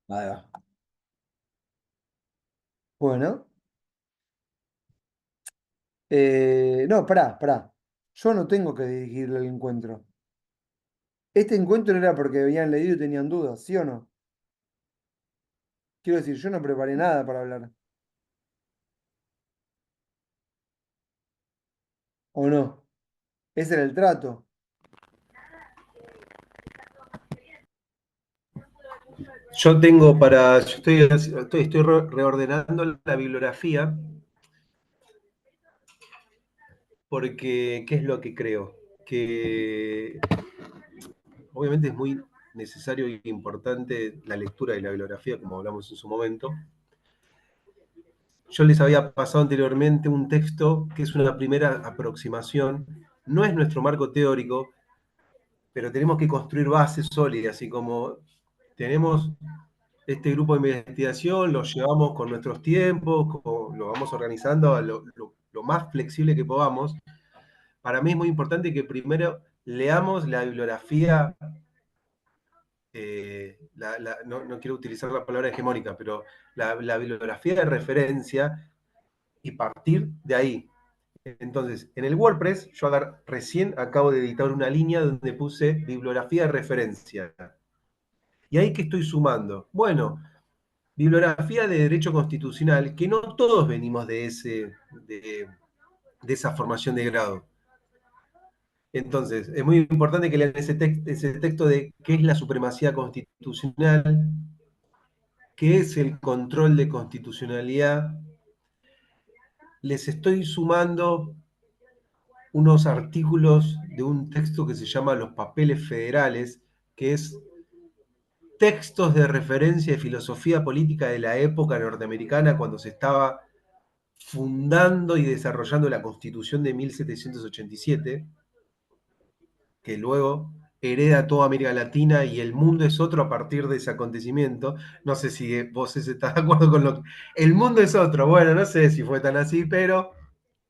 Ahí va. Bueno, no, pará. Yo no tengo que dirigir el encuentro. Este encuentro era porque habían leído y tenían dudas, ¿sí o no? Quiero decir, yo no preparé nada para hablar. ¿O no? Ese era el trato. Yo estoy reordenando la bibliografía porque, ¿qué es lo que creo? Que obviamente es muy necesario e importante la lectura de la bibliografía, como hablamos en su momento. Yo les había pasado anteriormente un texto que es una primera aproximación, no es nuestro marco teórico, pero tenemos que construir bases sólidas y como tenemos este grupo de investigación, lo llevamos con nuestros tiempos, lo vamos organizando a lo más flexible que podamos. Para mí es muy importante que primero leamos la bibliografía, no quiero utilizar la palabra hegemónica, pero la bibliografía de referencia y partir de ahí. Entonces, en el WordPress, recién acabo de editar una línea donde puse bibliografía de referencia. ¿Y ahí qué estoy sumando? Bueno, bibliografía de derecho constitucional, que no todos venimos de esa formación de grado. Entonces, es muy importante que lean ese texto de qué es la supremacía constitucional, qué es el control de constitucionalidad. Les estoy sumando unos artículos de un texto que se llama Los Papeles Federales, que es textos de referencia de filosofía política de la época norteamericana cuando se estaba fundando y desarrollando la Constitución de 1787, que luego hereda toda América Latina y el mundo es otro a partir de ese acontecimiento. No sé si vos estás de acuerdo con lo que... El mundo es otro, bueno, no sé si fue tan así, pero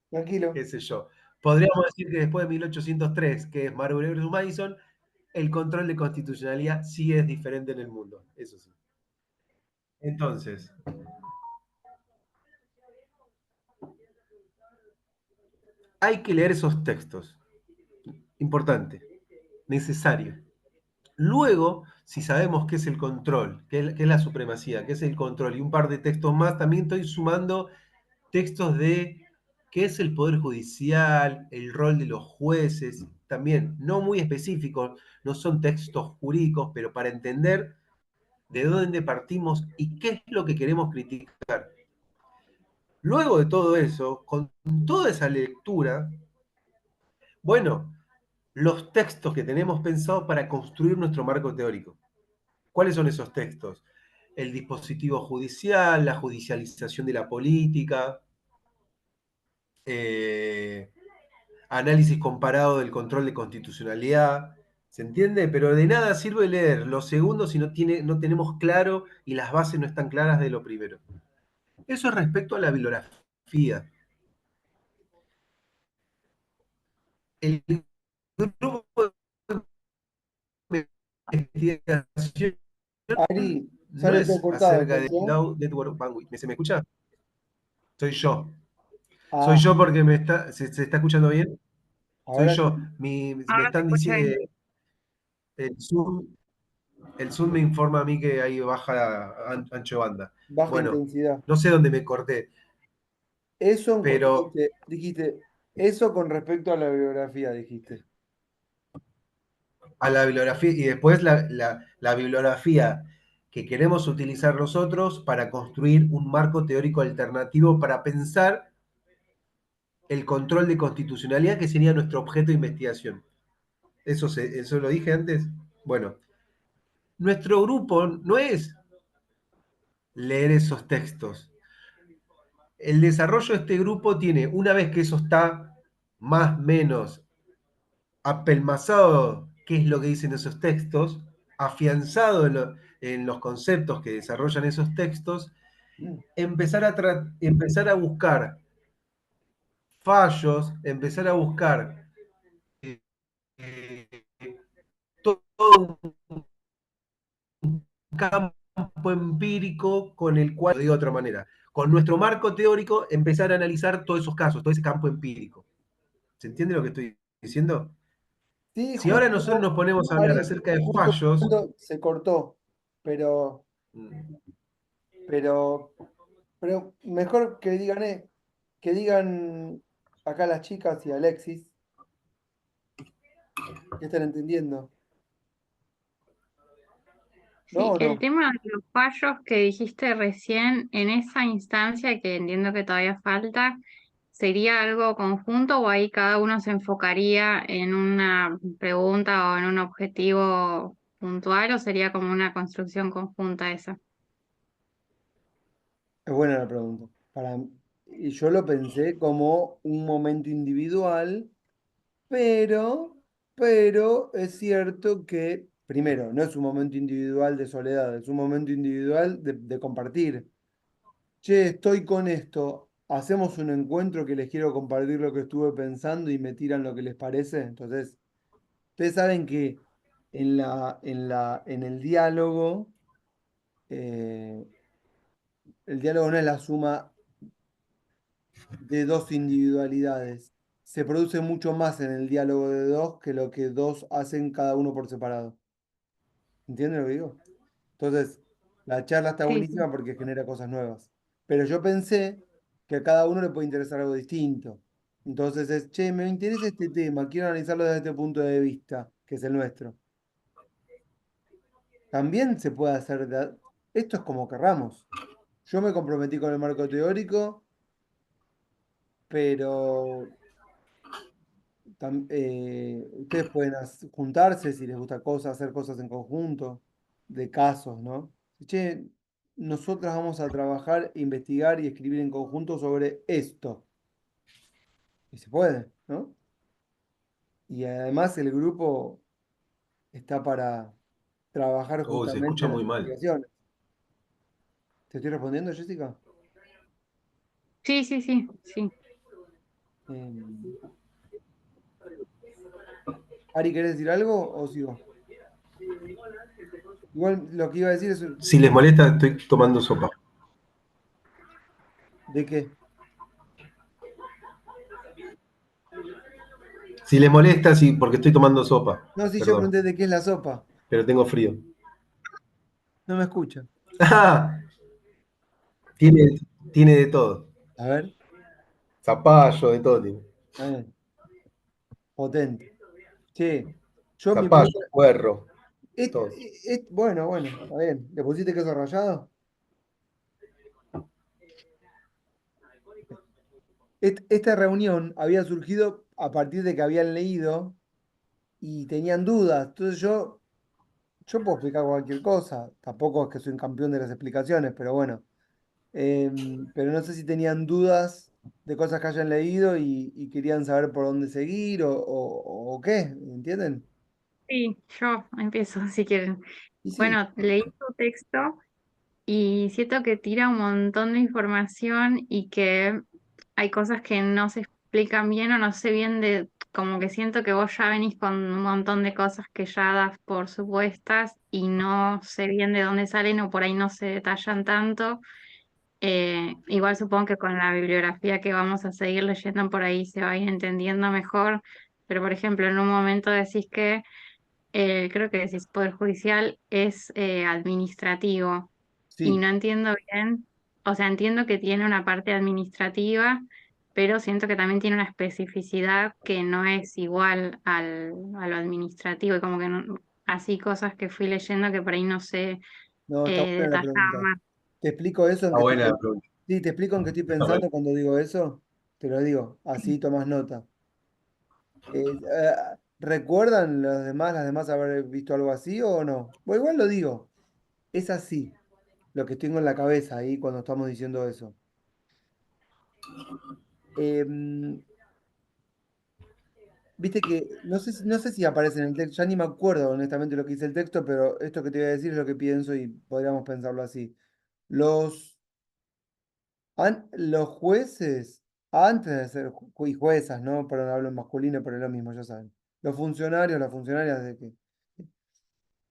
Tranquilo. qué sé yo. Podríamos decir que después de 1803, que es Marbury versus Madison, el control de constitucionalidad sí es diferente en el mundo, eso sí. Entonces, hay que leer esos textos. Importante, necesario. Luego, si sabemos qué es el control, qué es la supremacía, qué es el control y un par de textos más, también estoy sumando textos de qué es el poder judicial, el rol de los jueces, también no muy específicos, no son textos jurídicos, pero para entender de dónde partimos y qué es lo que queremos criticar. Luego de todo eso, con toda esa lectura, bueno, los textos que tenemos pensados para construir nuestro marco teórico. ¿Cuáles son esos textos? El dispositivo judicial, la judicialización de la política, eh, análisis comparado del control de constitucionalidad. ¿Se entiende? Pero de nada sirve leer lo segundo si no tenemos claro y las bases no están claras de lo primero. Eso es respecto a la bibliografía. El grupo de investigación Ari, no sale todo es cortado acerca después, de ¿eh? Low Network Bandwidth. ¿Se me escucha? Soy yo. Soy Ah, yo porque se está escuchando bien. Soy ahora yo. sí. Me Ahora se están escucha diciendo, bien. el Zoom, el Zoom me informa a mí que ahí baja ancho de banda. Baja Bueno, intensidad. no sé dónde me corté, pero Dijiste, eso con respecto a la bibliografía, dijiste. a la bibliografía y después la bibliografía que queremos utilizar nosotros para construir un marco teórico alternativo para pensar el control de constitucionalidad que sería nuestro objeto de investigación. Eso lo dije antes. Bueno, nuestro grupo no es leer esos textos. El desarrollo de este grupo tiene, una vez que eso está más o menos apelmazado, qué es lo que dicen esos textos, afianzado en los conceptos que desarrollan esos textos, empezar a buscar fallos, empezar a buscar eh, eh, todo un campo campo empírico con el cual, lo digo de otra manera, con nuestro marco teórico, empezar a analizar todos esos casos, todo ese campo empírico. ¿Se entiende lo que estoy diciendo? Sí, Si ahora justo, nosotros nos ponemos a hablar Ari, acerca de justo fallos, cuando se cortó, pero, mm, pero, pero mejor que digan acá las chicas y Alexis, que están entendiendo. ¿No Sí, o el no? tema de los fallos que dijiste recién, en esa instancia que entiendo que todavía falta, ¿sería algo conjunto o ahí cada uno se enfocaría en una pregunta o en un objetivo puntual o sería como una construcción conjunta esa? Es buena la pregunta. Y yo lo pensé como un momento individual, pero, pero es cierto que, primero, no es un momento individual de soledad, es un momento individual de compartir. Che, estoy con esto. Hacemos un encuentro que les quiero compartir lo que estuve pensando y me tiran lo que les parece. Entonces, ustedes saben que en el diálogo, eh, el diálogo no es la suma de dos individualidades. Se produce mucho más en el diálogo de dos que lo que dos hacen cada uno por separado. ¿Entienden lo que digo? Entonces, la charla está Sí, sí. buenísima porque genera cosas nuevas. Pero yo pensé que a cada uno le puede interesar algo distinto. Entonces es, che, me interesa este tema, quiero analizarlo desde este punto de vista, que es el nuestro. También se puede hacer, esto es como querramos. Yo me comprometí con el marco teórico, pero ustedes pueden juntarse si les gusta cosas, hacer cosas en conjunto, de casos, ¿no? Che, nosotras vamos a trabajar, investigar y escribir en conjunto sobre esto. Y se puede, ¿no? Y además el grupo está para trabajar oh, se justamente escucha las muy mal. investigaciones. ¿Te estoy respondiendo, Jessica? Sí, sí, sí, sí. Em, Ari, ¿querés decir algo o sigo? Igual lo que iba a decir es, Si les molesta, estoy tomando sopa. ¿de qué? Si les molesta, sí, porque estoy tomando sopa. No, si yo Perdón, pregunté de qué es la sopa. pero tengo frío. No me escucha. Ah, tiene, tiene de todo. A ver, Zapallo, de todo tiene. eh, potente. Sí, yo mi Zapallo, pregunta, puerro, todo. bueno, bueno, está bien. ¿Le pusiste queso rallado? Esta reunión había surgido a partir de que habían leído y tenían dudas. Entonces yo puedo explicar cualquier cosa. Tampoco es que soy un campeón de las explicaciones, pero bueno. Pero no sé si tenían dudas de cosas que hayan leído y querían saber por dónde seguir o qué, ¿entienden? Sí, yo empiezo si quieren. Y sí, Bueno, leí tu texto. Y siento que tira un montón de información y que hay cosas que no se explican bien o no sé bien de, como que siento que vos ya venís con un montón de cosas que ya das por supuestas y no sé bien de dónde salen o por ahí no se detallan tanto. Igual supongo que con la bibliografía que vamos a seguir leyendo por ahí se va a ir entendiendo mejor, pero por ejemplo en un momento decís que creo que decís Poder Judicial es administrativo y sí. no entiendo bien, o sea, entiendo que tiene una parte administrativa, pero siento que también tiene una especificidad que no es igual a lo administrativo y como que así cosas que fui leyendo que por ahí no sé No, está buena la detallar pregunta. más. Te explico eso en Está que buena la pregunta. sí, te explico en qué estoy A ver. pensando cuando digo eso. Te lo digo, así tomas nota. ¿Recuerdan las demás haber visto algo así o no? Bueno, igual lo digo, es así lo que tengo en la cabeza ahí cuando estamos diciendo eso. Em, Viste que, no sé si aparece en el texto, ya ni me acuerdo honestamente lo que dice el texto, pero esto que te voy a decir es lo que pienso y podríamos pensarlo así. Los, los jueces, antes de ser y juezas, ¿no? Perdón, hablo en masculino, pero es lo mismo, ya saben. Los funcionarios, las funcionarias de que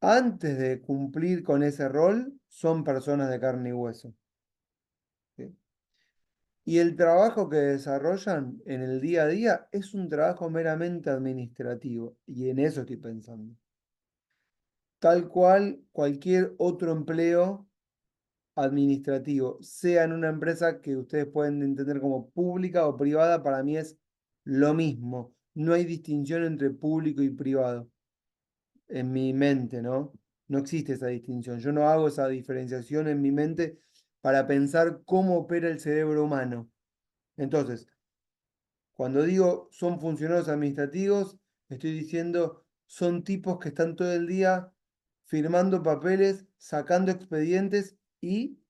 antes de cumplir con ese rol, son personas de carne y hueso. ¿Sí? Y el trabajo que desarrollan en el día a día es un trabajo meramente administrativo. Y en eso estoy pensando. Tal cual cualquier otro empleo administrativo, sea en una empresa que ustedes pueden entender como pública o privada, para mí es lo mismo. No hay distinción entre público y privado en mi mente, ¿no? No existe esa distinción. Yo no hago esa diferenciación en mi mente para pensar cómo opera el cerebro humano. Entonces, cuando digo son funcionarios administrativos, estoy diciendo son tipos que están todo el día firmando papeles, sacando expedientes y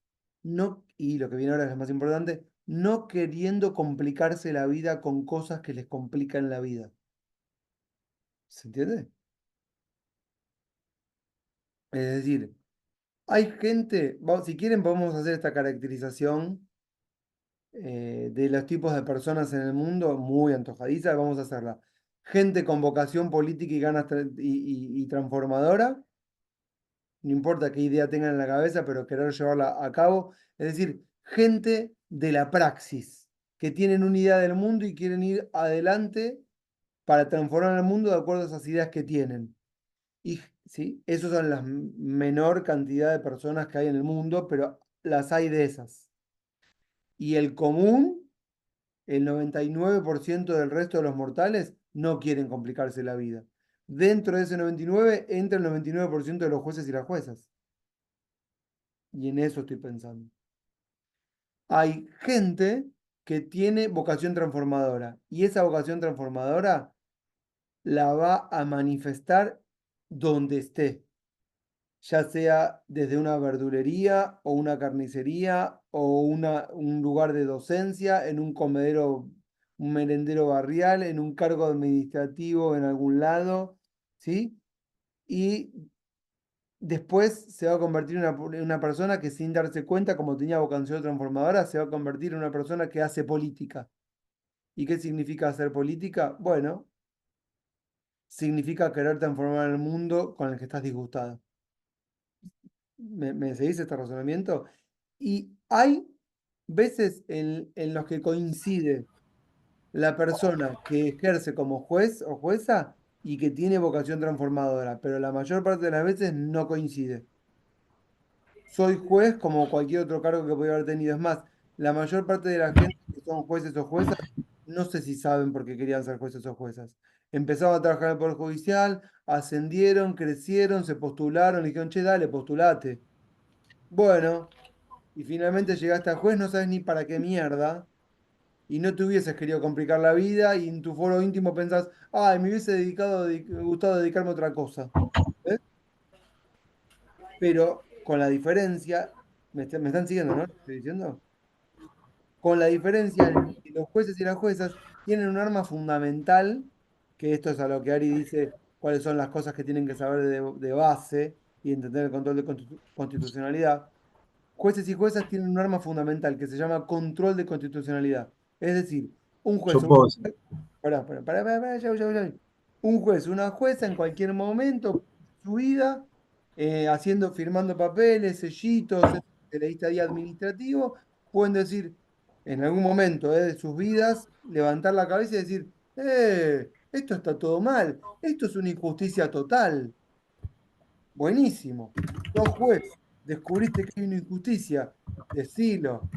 no, y lo que viene ahora es más importante, no queriendo complicarse la vida con cosas que les complican la vida. ¿Se entiende? Es decir, hay gente, si quieren podemos hacer esta caracterización de los tipos de personas en el mundo, muy antojadiza, vamos a hacerla. Gente con vocación política y ganas y transformadora, no importa qué idea tengan en la cabeza, pero querer llevarla a cabo. Es decir, gente de la praxis, que tienen una idea del mundo y quieren ir adelante para transformar el mundo de acuerdo a esas ideas que tienen. Y sí, esas son la menor cantidad de personas que hay en el mundo, pero las hay de esas. Y el común, el 99% del resto de los mortales no quieren complicarse la vida. Dentro de ese 99 entra el 99% de los jueces y las juezas. Y en eso estoy pensando. Hay gente que tiene vocación transformadora y esa vocación transformadora la va a manifestar donde esté, ya sea desde una verdulería o una carnicería o un lugar de docencia, en un comedero, un merendero barrial, en un cargo administrativo en algún lado, ¿sí? Y después se va a convertir en una persona que sin darse cuenta, como tenía vocación transformadora, se va a convertir en una persona que hace política. ¿Y qué significa hacer política? Bueno, significa querer transformar el mundo con el que estás disgustado. ¿Me seguís este razonamiento? Y hay veces en los que coincide la persona que ejerce como juez o jueza y que tiene vocación transformadora, pero la mayor parte de las veces no coincide. Soy juez como cualquier otro cargo que podría haber tenido. Es más, la mayor parte de la gente que son jueces o juezas, no sé si saben por qué querían ser jueces o juezas. Empezaron a trabajar en el Poder Judicial, ascendieron, crecieron, se postularon, le dijeron, che, dale, postulate. Bueno, y finalmente llegaste a juez, no sabes ni para qué mierda, y no te hubieses querido complicar la vida, y en tu foro íntimo pensás, ay, me hubiese gustado dedicarme a otra cosa. ¿Eh? Pero con la diferencia, me están siguiendo, ¿no? ¿Estoy diciendo? Con la diferencia de que los jueces y las juezas tienen un arma fundamental, que esto es a lo que Ari dice, cuáles son las cosas que tienen que saber de base y entender el control de constitucionalidad. Jueces y juezas tienen un arma fundamental que se llama control de constitucionalidad. Es decir, un juez Yo o una puedo. pará, ya. Un juez, una jueza en cualquier momento de su vida, firmando papeles, sellitos, de la día administrativo, pueden decir, en algún momento de sus vidas, levantar la cabeza y decir, esto está todo mal, esto es una injusticia total. Buenísimo. Sos juez, descubriste que hay una injusticia, decilo.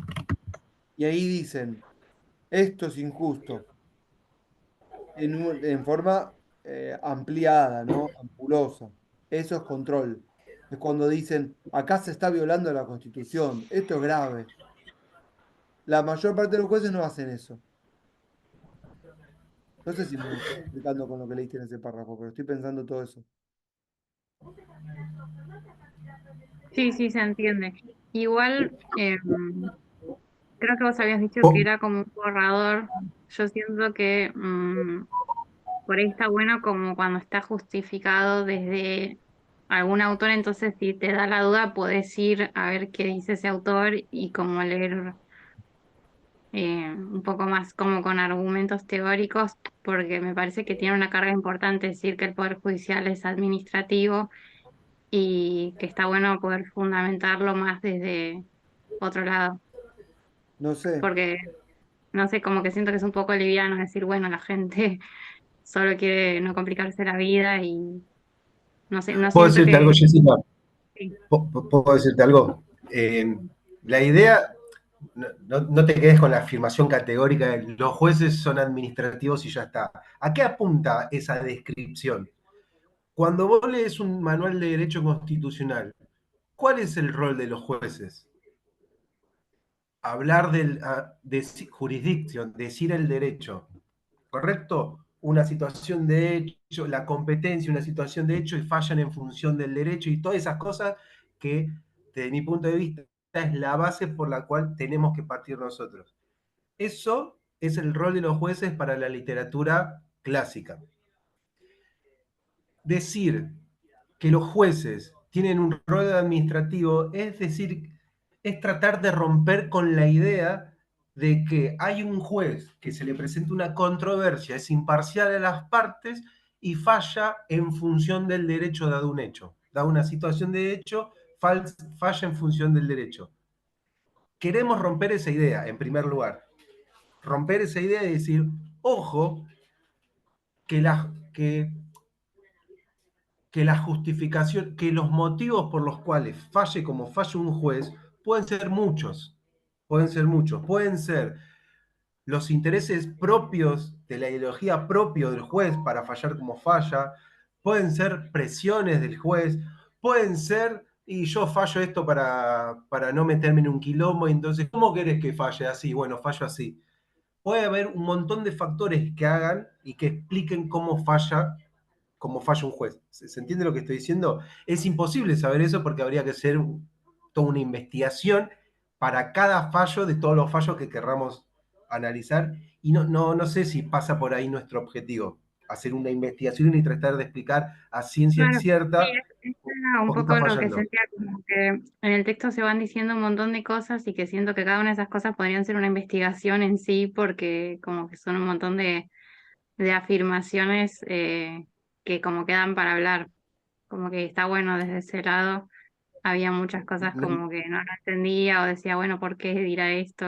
Y ahí dicen, esto es injusto en forma ampliada, ¿no? Ampulosa. Eso es control. Es cuando dicen, acá se está violando la Constitución, esto es grave. La mayor parte de los jueces no hacen eso. No sé si me estoy explicando con lo que leíste en ese párrafo, pero estoy pensando todo eso. Sí, sí, se entiende. Igual, creo que vos habías dicho que Po- era como un borrador. Yo siento que por ahí está bueno como cuando está justificado desde algún autor, entonces si te da la duda podés ir a ver qué dice ese autor y como leer un poco más como con argumentos teóricos, porque me parece que tiene una carga importante decir que el Poder Judicial es administrativo y que está bueno poder fundamentarlo más desde otro lado, No sé. porque no sé, como que siento que es un poco liviano decir, bueno, la gente solo quiere no complicarse la vida y no sé, no ¿Puedo siento decirte algo, que... Jessica? Sí, ¿Puedo decirte algo? La idea, no te quedes con la afirmación categórica de los jueces son administrativos y ya está. ¿A qué apunta esa descripción? Cuando vos lees un manual de derecho constitucional, ¿cuál es el rol de los jueces? Hablar de jurisdicción, decir el derecho, ¿correcto? Una situación de hecho, la competencia, una situación de hecho y fallan en función del derecho y todas esas cosas que, desde mi punto de vista, es la base por la cual tenemos que partir nosotros. Eso es el rol de los jueces para la literatura clásica. Decir que los jueces tienen un rol administrativo, es decir, es tratar de romper con la idea de que hay un juez que se le presenta una controversia, es imparcial a las partes y falla en función del derecho dado un hecho. Da una situación de hecho, falla en función del derecho. Queremos romper esa idea, en primer lugar. Romper esa idea y decir, ojo, que la justificación, que los motivos por los cuales falle como falle un juez pueden ser muchos, pueden ser los intereses propios de la ideología propio del juez para fallar como falla, pueden ser presiones del juez, pueden ser, y yo fallo esto para no meterme en un quilombo, entonces, ¿cómo querés que falle así? Bueno, fallo así. Puede haber un montón de factores que hagan y que expliquen cómo falla un juez. ¿Se entiende lo que estoy diciendo? Es imposible saber eso porque habría que hacer toda una investigación para cada fallo de todos los fallos que querramos analizar y no sé si pasa por ahí nuestro objetivo, hacer una investigación y tratar de explicar a ciencia claro. Sí, cierta es un por qué poco está lo que fallando. sentía, como que en el texto se van diciendo un montón de cosas y que siento que cada una de esas cosas podrían ser una investigación en sí, porque como que son un montón de afirmaciones que como quedan para hablar, como que está bueno desde ese lado. Había muchas cosas No, como que no lo entendía o decía, bueno, ¿por qué dirá esto?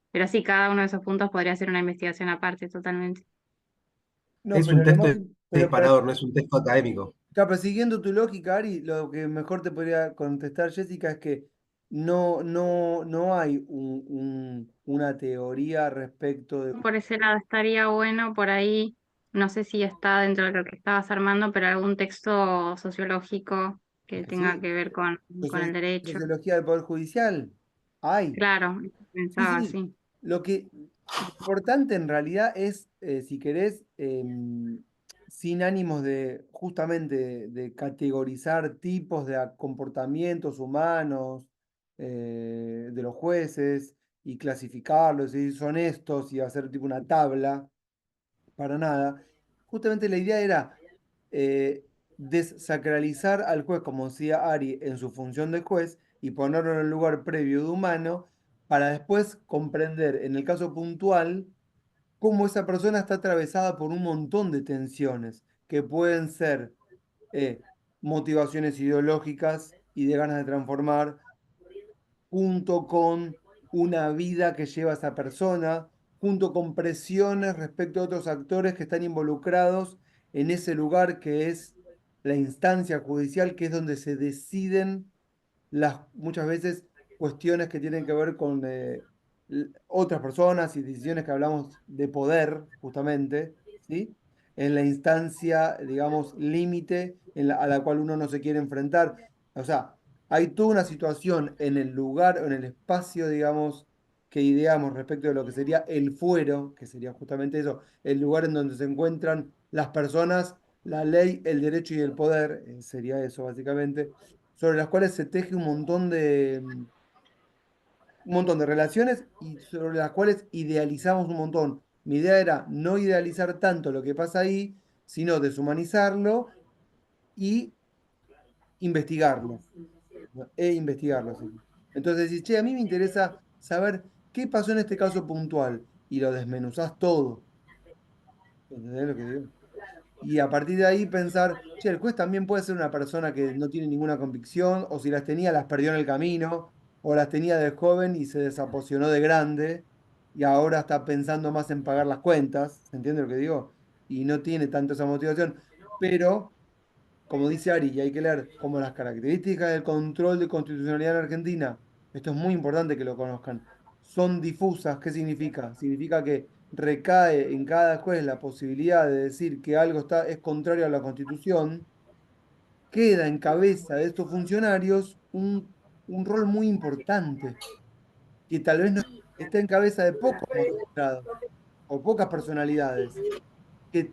Pero sí, cada uno de esos puntos podría ser una investigación aparte, totalmente. No, es pero un lo texto más, pero disparador, no es un texto académico. claro, pero siguiendo tu lógica, Ari, lo que mejor te podría contestar Jessica es que no hay una teoría respecto de... Por ese lado estaría bueno por ahí, no sé si está dentro de lo que estabas armando, pero algún texto sociológico que tenga ¿Sí? que ver con el derecho. Sociología del Poder Judicial. Hay. Claro, Sí, pensaba sí. así. Lo importante en realidad es, si querés, sin ánimos de justamente de categorizar tipos de comportamientos humanos de los jueces y clasificarlos, y son estos y hacer tipo una tabla, para nada. Justamente la idea era desacralizar al juez, como decía Ari, en su función de juez y ponerlo en el lugar previo de humano para después comprender, en el caso puntual, cómo esa persona está atravesada por un montón de tensiones que pueden ser motivaciones ideológicas y de ganas de transformar, junto con una vida que lleva esa persona, junto con presiones respecto a otros actores que están involucrados en ese lugar que es la instancia judicial, que es donde se deciden las muchas veces cuestiones que tienen que ver con otras personas y decisiones que hablamos de poder, justamente, ¿sí? En la instancia, digamos, límite a la cual uno no se quiere enfrentar. O sea, hay toda una situación en el lugar o en el espacio, digamos, que ideamos respecto de lo que sería el fuero, que sería justamente eso, el lugar en donde se encuentran las personas, la ley, el derecho y el poder, sería eso básicamente, sobre las cuales se teje un montón de relaciones y sobre las cuales idealizamos un montón. Mi idea era no idealizar tanto lo que pasa ahí, sino deshumanizarlo y investigarlo, ¿no? Investigarlo. Sí. Entonces, si, che, a mí me interesa saber qué pasó en este caso puntual y lo desmenuzás todo. ¿Entendés lo que digo? Y a partir de ahí pensar, che, el juez también puede ser una persona que no tiene ninguna convicción, o si las tenía, las perdió en el camino, o las tenía de joven y se desapasionó de grande, y ahora está pensando más en pagar las cuentas, ¿se entiende lo que digo? Y no tiene tanto esa motivación. Pero, como dice Ari, y hay que leer como las características del control de constitucionalidad en Argentina, esto es muy importante que lo conozcan, son difusas. ¿Qué significa? Significa que recae en cada juez la posibilidad de decir que algo es contrario a la Constitución. Queda en cabeza de estos funcionarios un rol muy importante, que tal vez no está en cabeza de pocos magistrados o pocas personalidades, que,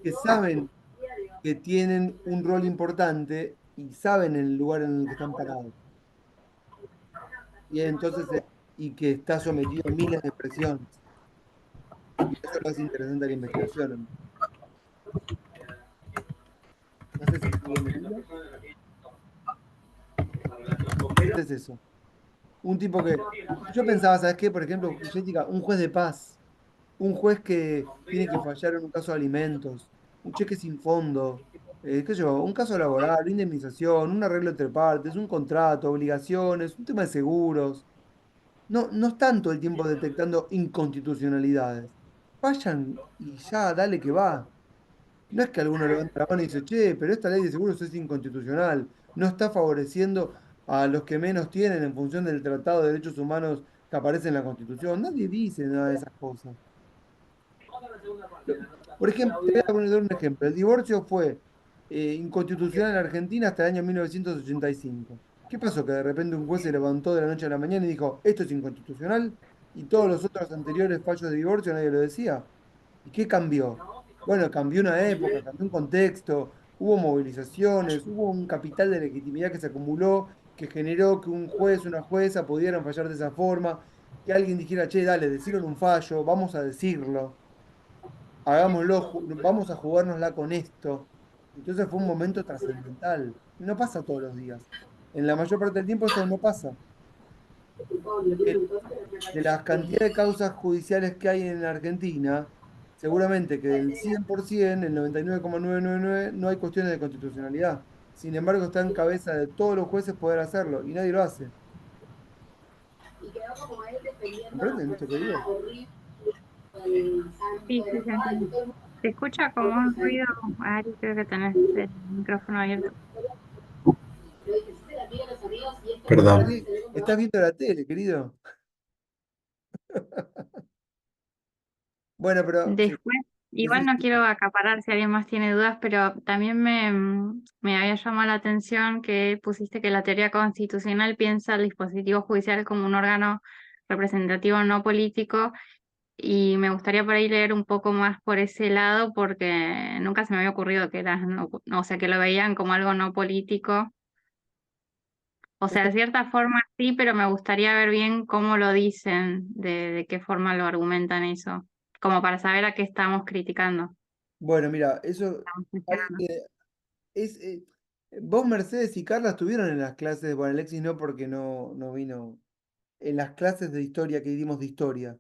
que saben que tienen un rol importante y saben el lugar en el que están parados. Y entonces, y que está sometido a miles de presiones. Y eso lo hace interesante la investigación. No sé si está bien metido. Es eso. Un tipo que. Yo pensaba, ¿sabes qué? Por ejemplo, Jessica, un juez de paz, un juez que tiene que fallar en un caso de alimentos, un cheque sin fondo, qué sé yo, un caso laboral, una indemnización, un arreglo entre partes, un contrato, obligaciones, un tema de seguros. No, no están todo el tiempo detectando inconstitucionalidades. Vayan y ya, dale que va. No es que alguno levante la mano y dice, che, pero esta ley de seguros es inconstitucional. No está favoreciendo a los que menos tienen en función del Tratado de Derechos Humanos que aparece en la Constitución. Nadie dice nada de esas cosas. Por ejemplo, te voy a poner un ejemplo. El divorcio fue inconstitucional en Argentina hasta el año 1985. ¿Qué pasó? Que de repente un juez se levantó de la noche a la mañana y dijo, esto es inconstitucional, y todos los otros anteriores fallos de divorcio nadie lo decía. ¿Y qué cambió? Bueno, cambió una época, cambió un contexto, hubo movilizaciones, hubo un capital de legitimidad que se acumuló, que generó que un juez, una jueza pudieran fallar de esa forma, que alguien dijera, che, dale, decieron un fallo, vamos a decirlo, hagámoslo, vamos a jugárnosla con esto. Entonces fue un momento trascendental. No pasa todos los días. En la mayor parte del tiempo esto no pasa. Eh, De las cantidades de causas judiciales que hay en Argentina, seguramente que del 100%, el 99,999 no hay cuestiones de constitucionalidad. Sin embargo, está en cabeza de todos los jueces poder hacerlo y nadie lo hace. ¿Comprenden esto que digo? Sí, sí, se entiende. Se escucha como un ruido, Ari, creo que tenés el micrófono abierto. Perdón. Ari, ¿estás viendo la tele, querido? Bueno, pero sí, Después, sí, igual no sí. quiero acaparar si alguien más tiene dudas, pero también me había llamado la atención que pusiste que la teoría constitucional piensa el dispositivo judicial como un órgano representativo no político, y me gustaría por ahí leer un poco más por ese lado porque nunca se me había ocurrido que era, o sea, que lo veían como algo no político. O sea, de cierta forma sí, pero me gustaría ver bien cómo lo dicen, de qué forma lo argumentan eso, como para saber a qué estamos criticando. Bueno, mira, eso Estamos hay cuestionando. que, es, vos, Mercedes y Carla estuvieron en las clases, bueno, Alexis no porque no vino, en las clases de historia que dimos de historia.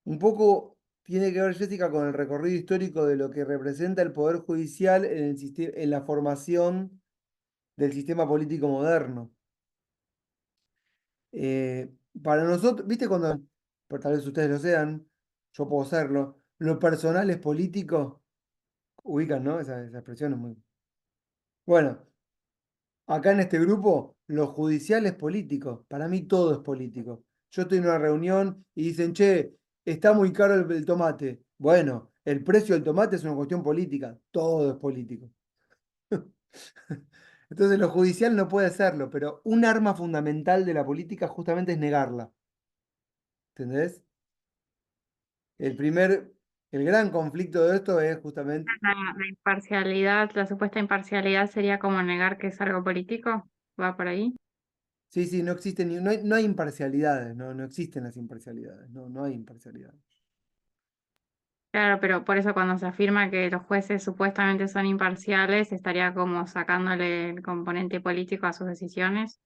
Un poco tiene que ver, Jessica, con el recorrido histórico de lo que representa el Poder Judicial en en la formación del sistema político moderno. Eh, para nosotros, ¿viste cuando, por tal vez ustedes lo sean, yo puedo serlo, lo personal es político? Ubican, ¿no? Esa expresión es muy... Bueno, acá en este grupo, lo judicial es político. Para mí todo es político. Yo estoy en una reunión y dicen, che, está muy caro el tomate. Bueno, el precio del tomate es una cuestión política. Todo es político. Entonces lo judicial no puede serlo, pero un arma fundamental de la política justamente es negarla. ¿Entendés? El gran conflicto de esto es justamente, La imparcialidad, la supuesta imparcialidad sería como negar que es algo político, va por ahí. sí, sí, no existe no hay imparcialidades, no existen las imparcialidades, no hay imparcialidades. Claro, pero por eso cuando se afirma que los jueces supuestamente son imparciales, estaría como sacándole el componente político a sus decisiones.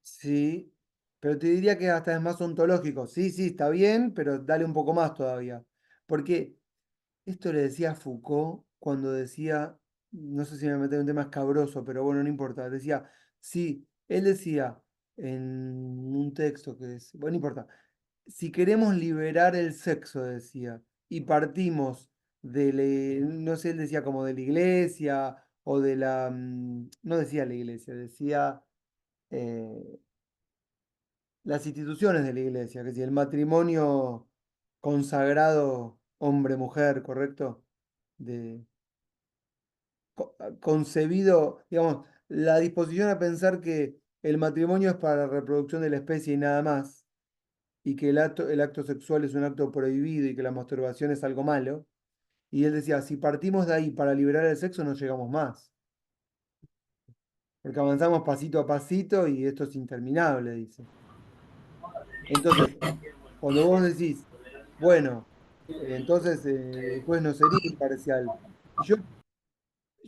Sí, pero te diría que hasta es más ontológico. Sí, sí, está bien, pero dale un poco más todavía. Porque Esto le decía a Foucault cuando decía, no sé si me meto en un tema escabroso, pero bueno, no importa. Decía, sí, él decía en un texto que es, bueno, no importa, si queremos liberar el sexo, decía, y partimos no sé, él decía como de la iglesia o de la, no decía la iglesia, decía eh, las instituciones de la iglesia, que si el matrimonio consagrado hombre-mujer, ¿correcto? De, concebido, digamos, la disposición a pensar que el matrimonio es para la reproducción de la especie y nada más, y que el acto sexual es un acto prohibido y que la masturbación es algo malo. Y él decía, si partimos de ahí para liberar el sexo, no llegamos más, porque avanzamos pasito a pasito y esto es interminable, dice. Entonces, cuando vos decís, bueno, entonces después no sería imparcial. Y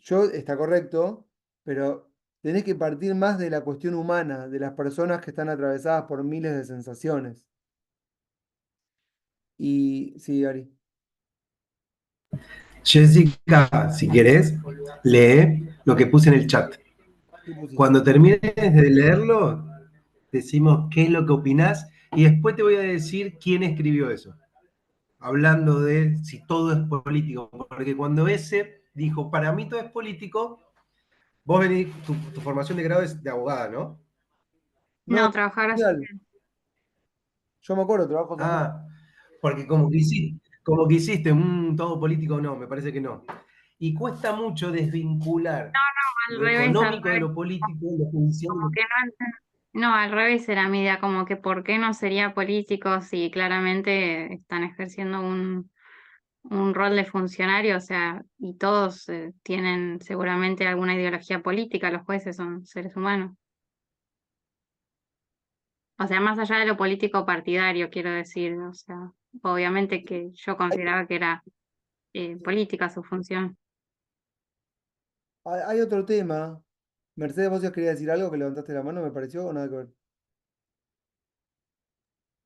yo está correcto, pero tenés que partir más de la cuestión humana, de las personas que están atravesadas por miles de sensaciones. Y sí, Ari, Jessica, si querés, lee lo que puse en el chat. ¿qué pusiste? Cuando termines de leerlo, decimos qué es lo que opinás y después te voy a decir quién escribió eso. Hablando de si todo es político, porque cuando ese dijo, para mí todo es político, vos venís, tu formación de grado es de abogada, ¿no? No, No, trabajar social. Yo me acuerdo, trabajo social. Ah, porque como que hiciste un todo político, no, me parece que no. Y cuesta mucho desvincular al lo revés, al económico de revés. lo político, de lo judicial. Como que no, al revés era mi idea, como que por qué no sería político si claramente están ejerciendo un rol de funcionario, o sea, y todos tienen seguramente alguna ideología política, los jueces son seres humanos. O sea, más allá de lo político partidario, quiero decir, o sea, obviamente que yo Hay, consideraba que era política su función. hay otro tema. Mercedes, vos ya querías decir algo que levantaste la mano, me pareció, o nada que ver.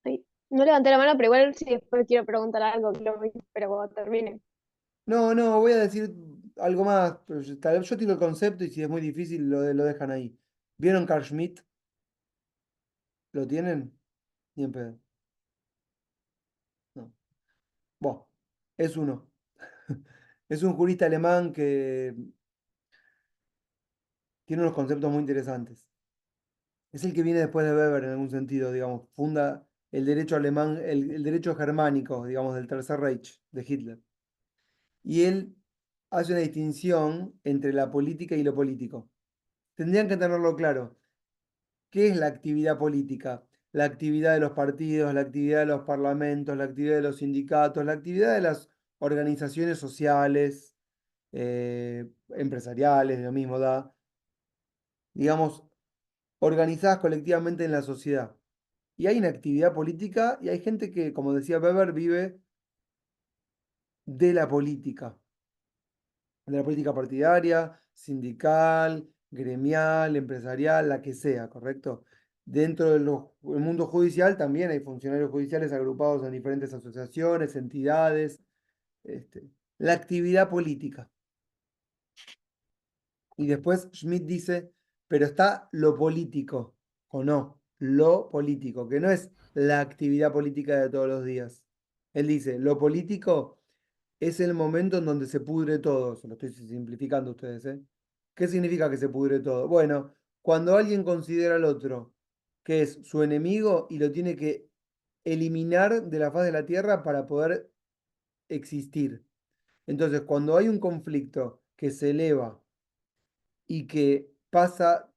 Sí. No levanté la mano, pero igual si después quiero preguntar algo, pero cuando termine. No, no, voy a decir algo más, pero tal vez yo tiro el concepto y si es muy difícil lo dejan ahí. ¿Vieron Carl Schmitt? ¿Lo tienen? Ni en pedo. No. Bueno, es uno. Es un jurista alemán que tiene unos conceptos muy interesantes. Es el que viene después de Weber en algún sentido, digamos. Funda el derecho alemán, el derecho germánico, digamos, del Tercer Reich de Hitler. Y él hace una distinción entre la política y lo político. Tendrían que tenerlo claro. ¿Qué es la actividad política? La actividad de los partidos, la actividad de los parlamentos, la actividad de los sindicatos, la actividad de las organizaciones sociales, empresariales, de lo mismo da, digamos, organizadas colectivamente en la sociedad. Y hay una actividad política y hay gente que, como decía Weber, vive de la política partidaria, sindical, gremial, empresarial, la que sea, ¿correcto? Dentro del mundo judicial también hay funcionarios judiciales agrupados en diferentes asociaciones, entidades, este, la actividad política. Y después Schmidt dice, pero está lo político, o no, lo político, que no es la actividad política de todos los días. Él dice, lo político es el momento en donde se pudre todo. Se lo estoy simplificando a ustedes, ¿eh? ¿Qué significa que se pudre todo? Bueno, cuando alguien considera al otro que es su enemigo y lo tiene que eliminar de la faz de la tierra para poder existir. Entonces, cuando hay un conflicto que se eleva y que pasa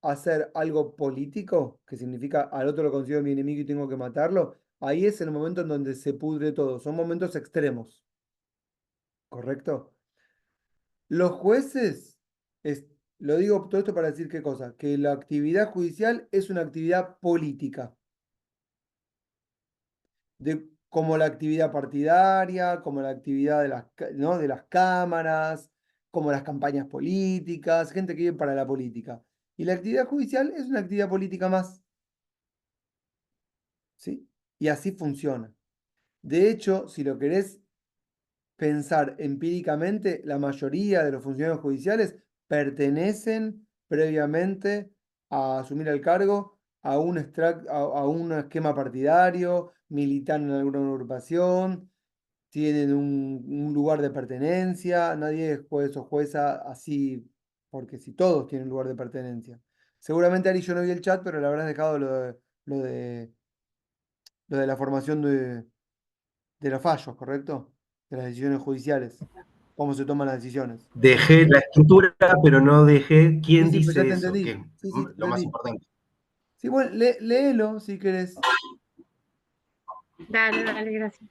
a ser algo político, que significa al otro lo considero mi enemigo y tengo que matarlo, ahí es el momento en donde se pudre todo. Son momentos extremos, ¿correcto? Los jueces, es, lo digo todo esto para decir qué cosa, que la actividad judicial es una actividad política, como la actividad partidaria, como la actividad de ¿no? de las cámaras, como las campañas políticas, gente que vive para la política. Y la actividad judicial es una actividad política más, ¿sí? Y así funciona. De hecho, si lo querés pensar empíricamente, la mayoría de los funcionarios judiciales pertenecen previamente a asumir el cargo a a un esquema partidario, militan en alguna agrupación, tienen un lugar de pertenencia, nadie es juez o jueza así, porque si todos tienen lugar de pertenencia. Seguramente Ari, yo no vi el chat, pero le habrás dejado lo de, lo de la formación de los fallos, ¿correcto? De las decisiones judiciales, cómo se toman las decisiones. Dejé la estructura, pero no dejé Sí, quién sí, pues ya dice te eso, que es entendí. Sí, sí, te lo más entendí. importante. Sí, bueno, léelo si querés. Dale, dale, gracias.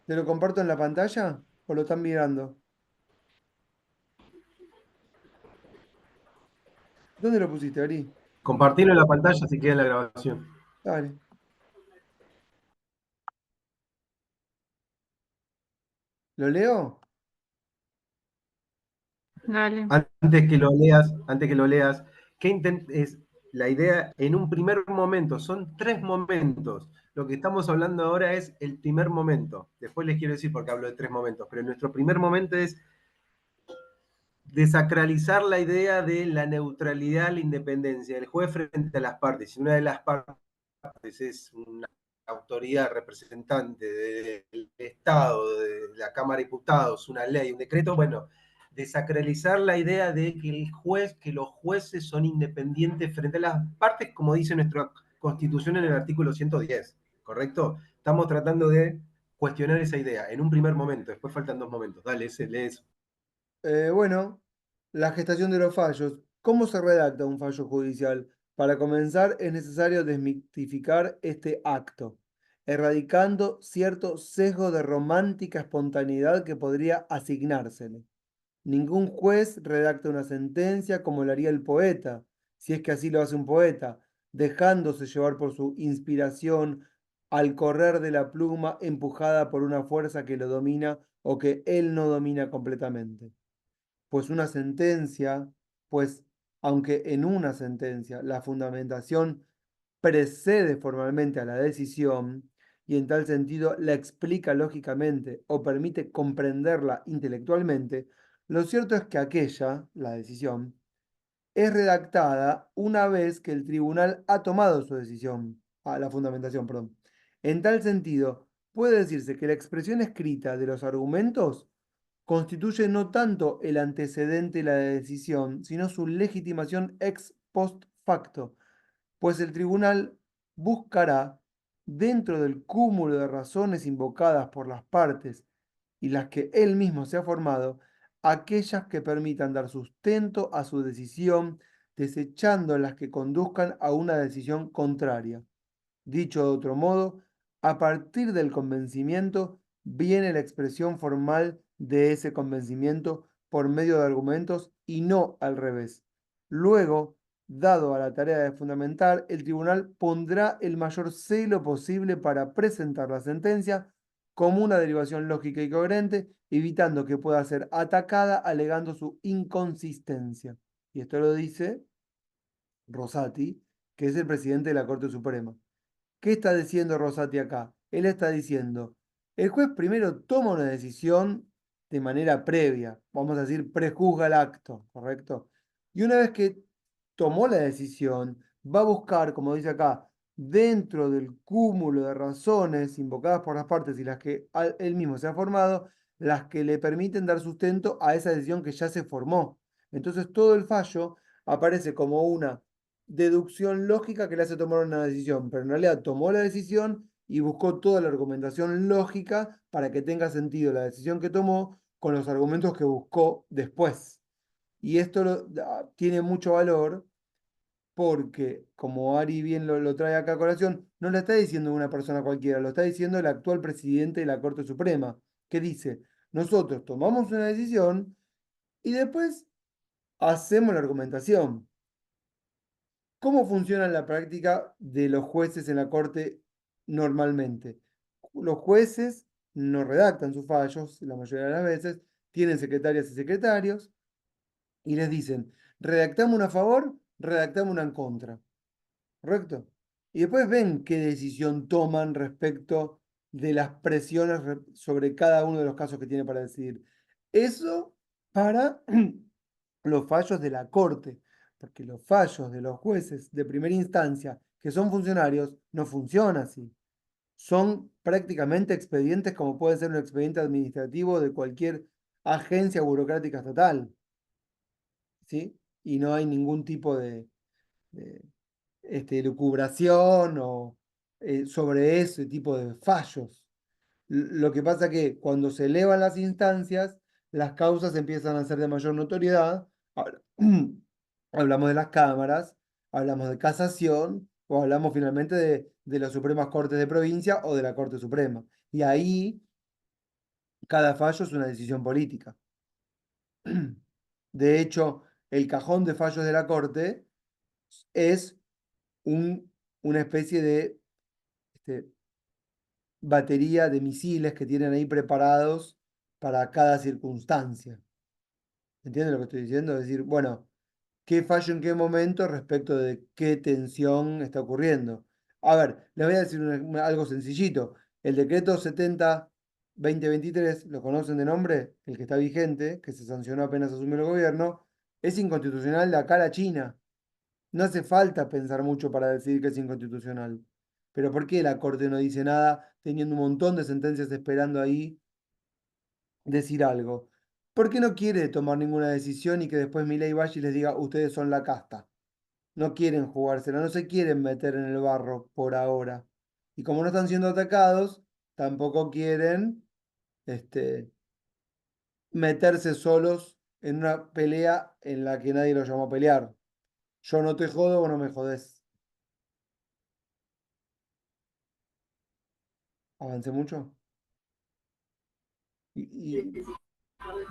¿Te lo comparto en la pantalla o lo están mirando? ¿Dónde lo pusiste, Ari? Compartirlo en la pantalla si queda en la grabación. Dale. ¿Lo leo? Dale. Antes que lo leas, es la idea en un primer momento? Son tres momentos. Lo que estamos hablando ahora es el primer momento. Después les quiero decir por qué hablo de tres momentos, pero nuestro primer momento es desacralizar la idea de la neutralidad, la independencia del juez frente a las partes. Si una de las partes es una autoridad representante del Estado, de la Cámara de Diputados, una ley, un decreto, bueno, desacralizar la idea de que que los jueces son independientes frente a las partes, como dice nuestra Constitución en el artículo 110, ¿correcto? Estamos tratando de cuestionar esa idea en un primer momento, después faltan dos momentos. Dale, lee eso. Bueno, la gestación de los fallos. ¿Cómo se redacta un fallo judicial? Para comenzar, es necesario desmitificar este acto, erradicando cierto sesgo de romántica espontaneidad que podría asignársele. Ningún juez redacta una sentencia como lo haría el poeta, si es que así lo hace un poeta, dejándose llevar por su inspiración al correr de la pluma empujada por una fuerza que lo domina o que él no domina completamente. Pues una sentencia, pues aunque en una sentencia la fundamentación precede formalmente a la decisión y en tal sentido la explica lógicamente o permite comprenderla intelectualmente, lo cierto es que aquella, la decisión, es redactada una vez que el tribunal ha tomado su decisión, la fundamentación, perdón. En tal sentido, puede decirse que la expresión escrita de los argumentos constituye no tanto el antecedente de la decisión, sino su legitimación ex post facto, pues el tribunal buscará, dentro del cúmulo de razones invocadas por las partes y las que él mismo se ha formado, aquellas que permitan dar sustento a su decisión, desechando las que conduzcan a una decisión contraria. Dicho de otro modo, a partir del convencimiento viene la expresión formal de ese convencimiento por medio de argumentos y no al revés. Luego, dado a la tarea de fundamentar, el tribunal pondrá el mayor celo posible para presentar la sentencia como una derivación lógica y coherente, evitando que pueda ser atacada alegando su inconsistencia. Y esto lo dice Rosati, que es el presidente de la Corte Suprema. ¿Qué está diciendo Rosati acá? Él está diciendo, el juez primero toma una decisión de manera previa, vamos a decir, prejuzga el acto, ¿correcto? Y una vez que tomó la decisión, va a buscar, como dice acá, dentro del cúmulo de razones invocadas por las partes y las que él mismo se ha formado, las que le permiten dar sustento a esa decisión que ya se formó. Entonces todo el fallo aparece como una deducción lógica que le hace tomar una decisión, pero en realidad tomó la decisión y buscó toda la argumentación lógica para que tenga sentido la decisión que tomó con los argumentos que buscó después. Y esto tiene mucho valor porque, como Ari bien lo trae acá a colación, no lo está diciendo una persona cualquiera, lo está diciendo el actual presidente de la Corte Suprema, que dice, nosotros tomamos una decisión y después hacemos la argumentación. ¿Cómo funciona en la práctica de los jueces en la Corte normalmente? Los jueces no redactan sus fallos la mayoría de las veces, tienen secretarias y secretarios y les dicen, redactamos una a favor, redactamos una en contra, ¿correcto? Y después ven qué decisión toman respecto de las presiones sobre cada uno de los casos que tiene para decidir. Eso para los fallos de la Corte, porque los fallos de los jueces de primera instancia, que son funcionarios, no funcionan así. Son prácticamente expedientes como puede ser un expediente administrativo de cualquier agencia burocrática estatal, ¿sí? Y no hay ningún tipo de, lucubración o sobre ese tipo de fallos. Lo que pasa que cuando se elevan las instancias, las causas empiezan a ser de mayor notoriedad. Habla- Hablamos de las cámaras, hablamos de casación o hablamos finalmente de las Supremas Cortes de Provincia o de la Corte Suprema. Y ahí cada fallo es una decisión política. De hecho, el cajón de fallos de la Corte es una especie de este, batería de misiles que tienen ahí preparados para cada circunstancia. ¿Entiendes lo que estoy diciendo? Es decir, bueno, qué fallo en qué momento respecto de qué tensión está ocurriendo. A ver, les voy a decir algo sencillito. El decreto 70-2023, ¿lo conocen de nombre? El que está vigente, que se sancionó apenas asumió el gobierno, es inconstitucional de acá a la China. No hace falta pensar mucho para decir que es inconstitucional. Pero ¿por qué la Corte no dice nada teniendo un montón de sentencias esperando ahí decir algo? ¿Por qué no quiere tomar ninguna decisión y que después Milei vaya y les diga, ustedes son la casta? No quieren jugársela, no se quieren meter en el barro por ahora. Y como no están siendo atacados, tampoco quieren meterse solos en una pelea en la que nadie los llamó a pelear. Yo no te jodo, vos no me jodés. ¿Avancé mucho?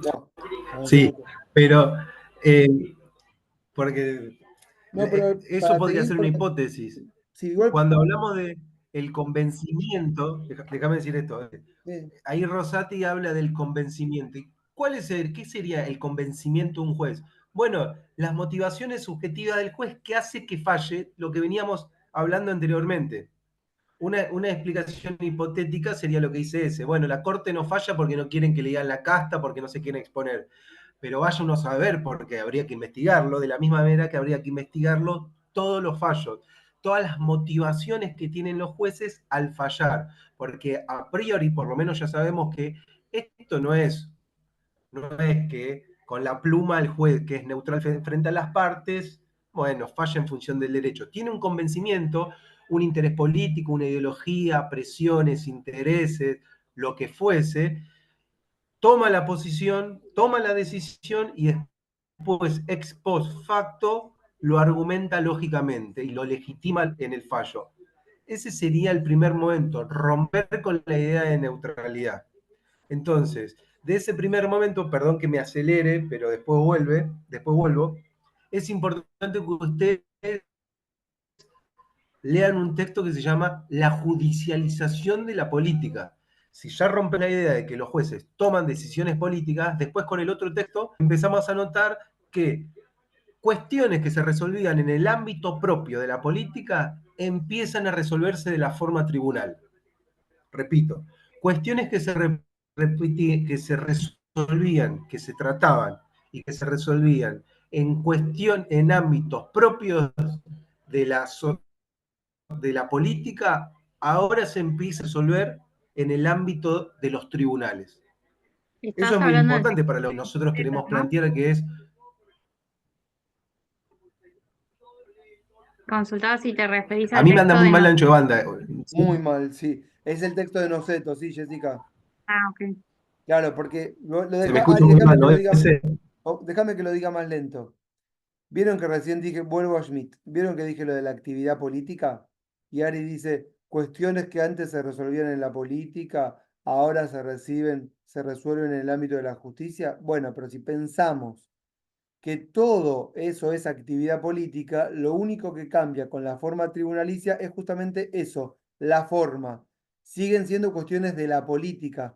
No, avancé Sí, mucho. pero eh, porque No, pero eso para podría seguir, ser una hipótesis. sí, igual, Cuando hablamos de el convencimiento, déjame decir esto, ahí Rosati habla del convencimiento. ¿Y qué sería el convencimiento de un juez? Bueno, las motivaciones subjetivas del juez que hace que falle lo que veníamos hablando anteriormente. Una explicación hipotética sería lo que dice ese. Bueno, la corte no falla porque no quieren que le digan la casta, porque no se quieren exponer. Pero vaya uno a saber porque habría que investigarlo, de la misma manera que habría que investigarlo todos los fallos, todas las motivaciones que tienen los jueces al fallar. Porque a priori, por lo menos ya sabemos que esto no es que con la pluma el juez, que es neutral frente a las partes, bueno, falla en función del derecho. Tiene un convencimiento, un interés político, una ideología, presiones, intereses, lo que fuese, toma la posición, toma la decisión y después, ex post facto, lo argumenta lógicamente y lo legitima en el fallo. Ese sería el primer momento, romper con la idea de neutralidad. Entonces, de ese primer momento, perdón que me acelere, pero después vuelvo, es importante que ustedes lean un texto que se llama La judicialización de la política. Si ya rompen la idea de que los jueces toman decisiones políticas, después con el otro texto empezamos a notar que cuestiones que se resolvían en el ámbito propio de la política empiezan a resolverse de la forma tribunal. Repito, cuestiones que se resolvían, que se trataban y que se resolvían en ámbitos propios de la política, ahora se empieza a resolver en el ámbito de los tribunales. Eso Estás es muy hablando del importante para lo que nosotros decreto, queremos ¿no? plantear, que es, Consultaba si te referís a al mí me anda texto muy de mal el no. ancho de banda. muy mal, sí. Es el texto de Noceto, sí, Jessica. Ah, ok. Claro, porque Se me Ari, escucha muy déjame mal, que ¿no? lo diga, déjame que lo diga más lento. Vieron que recién dije, vuelvo a Schmidt, vieron que dije lo de la actividad política y Ari dice, cuestiones que antes se resolvían en la política, ahora se resuelven en el ámbito de la justicia. Bueno, pero si pensamos que todo eso es actividad política, lo único que cambia con la forma tribunalicia es justamente eso, la forma. Siguen siendo cuestiones de la política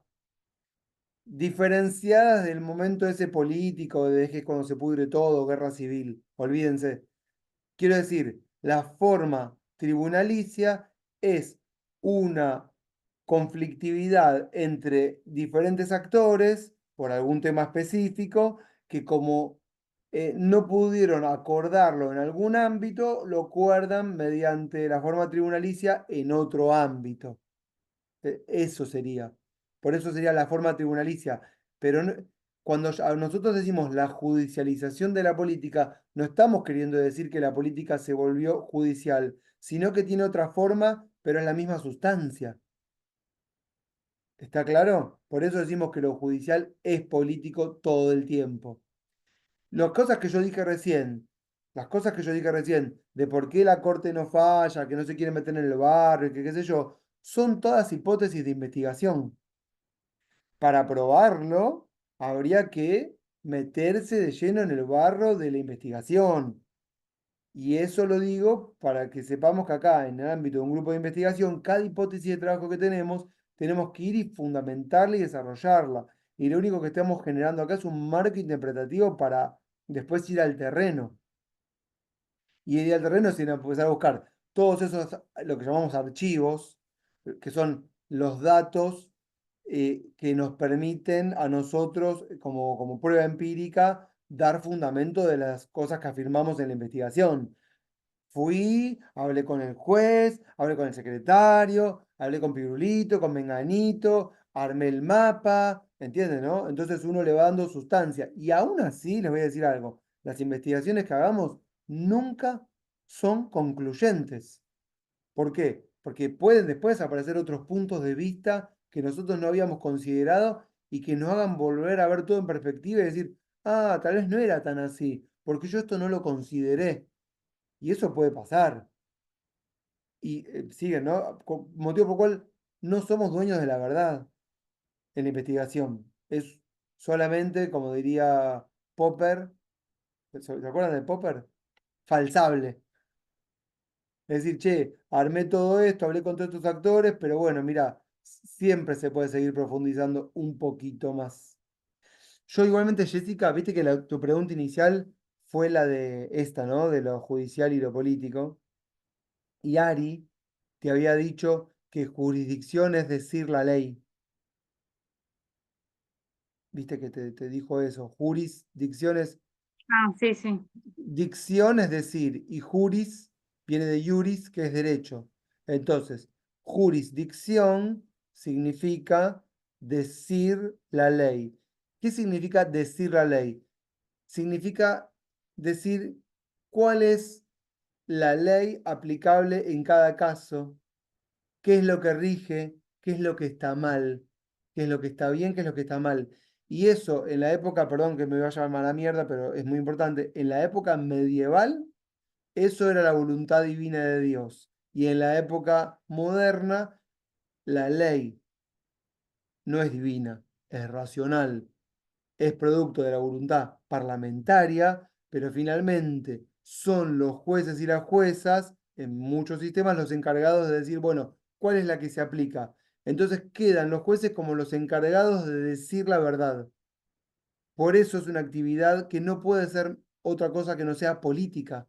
diferenciadas del momento ese político, de que es cuando se pudre todo, guerra civil, olvídense. Quiero decir, la forma tribunalicia es una conflictividad entre diferentes actores por algún tema específico que como no pudieron acordarlo en algún ámbito, lo acuerdan mediante la forma tribunalicia en otro ámbito. Eso sería. Por eso sería la forma tribunalicia. Pero cuando nosotros decimos la judicialización de la política, no estamos queriendo decir que la política se volvió judicial, sino que tiene otra forma, pero es la misma sustancia. ¿Está claro? Por eso decimos que lo judicial es político todo el tiempo. Las cosas que yo dije recién, las cosas que yo dije recién, de por qué la corte no falla, que no se quiere meter en el barrio, que qué sé yo, son todas hipótesis de investigación. Para probarlo, habría que meterse de lleno en el barro de la investigación. Y eso lo digo para que sepamos que acá, en el ámbito de un grupo de investigación, cada hipótesis de trabajo que tenemos que ir y fundamentarla y desarrollarla. Y lo único que estamos generando acá es un marco interpretativo para después ir al terreno. Y ir al terreno es empezar a buscar todos esos, lo que llamamos archivos, que son los datos que nos permiten a nosotros, como prueba empírica, dar fundamento de las cosas que afirmamos en la investigación. Fui, hablé con el juez, hablé con el secretario, hablé con Pirulito, con Menganito, armé el mapa, ¿entienden, no? Entonces uno le va dando sustancia. Y aún así, les voy a decir algo, las investigaciones que hagamos nunca son concluyentes. ¿Por qué? Porque pueden después aparecer otros puntos de vista que nosotros no habíamos considerado y que nos hagan volver a ver todo en perspectiva y decir, ah, tal vez no era tan así, porque yo esto no lo consideré. Y eso puede pasar. Y siguen, ¿no? Motivo por el cual no somos dueños de la verdad en la investigación. Es solamente, como diría Popper, ¿se acuerdan de Popper? Falsable. Es decir, che, armé todo esto, hablé con todos estos actores, pero bueno, mira, siempre se puede seguir profundizando un poquito más. Yo igualmente, Jessica, viste que tu pregunta inicial fue la de esta, ¿no? De lo judicial y lo político. Y Ari te había dicho que jurisdicción es decir la ley. Viste que te dijo eso. Jurisdicción es Ah, sí, sí. dicción, es decir, y juris viene de juris, que es derecho. Entonces, jurisdicción significa decir la ley. ¿Qué significa decir la ley? Significa decir cuál es la ley aplicable en cada caso, qué es lo que rige, qué es lo que está mal, qué es lo que está bien, qué es lo que está mal. Y eso en la época, perdón que me vaya a llamar a la mierda, pero es muy importante, en la época medieval, eso era la voluntad divina de Dios. Y en la época moderna, la ley no es divina, es racional, es producto de la voluntad parlamentaria, pero finalmente son los jueces y las juezas, en muchos sistemas, los encargados de decir, bueno, ¿cuál es la que se aplica? Entonces quedan los jueces como los encargados de decir la verdad. Por eso es una actividad que no puede ser otra cosa que no sea política.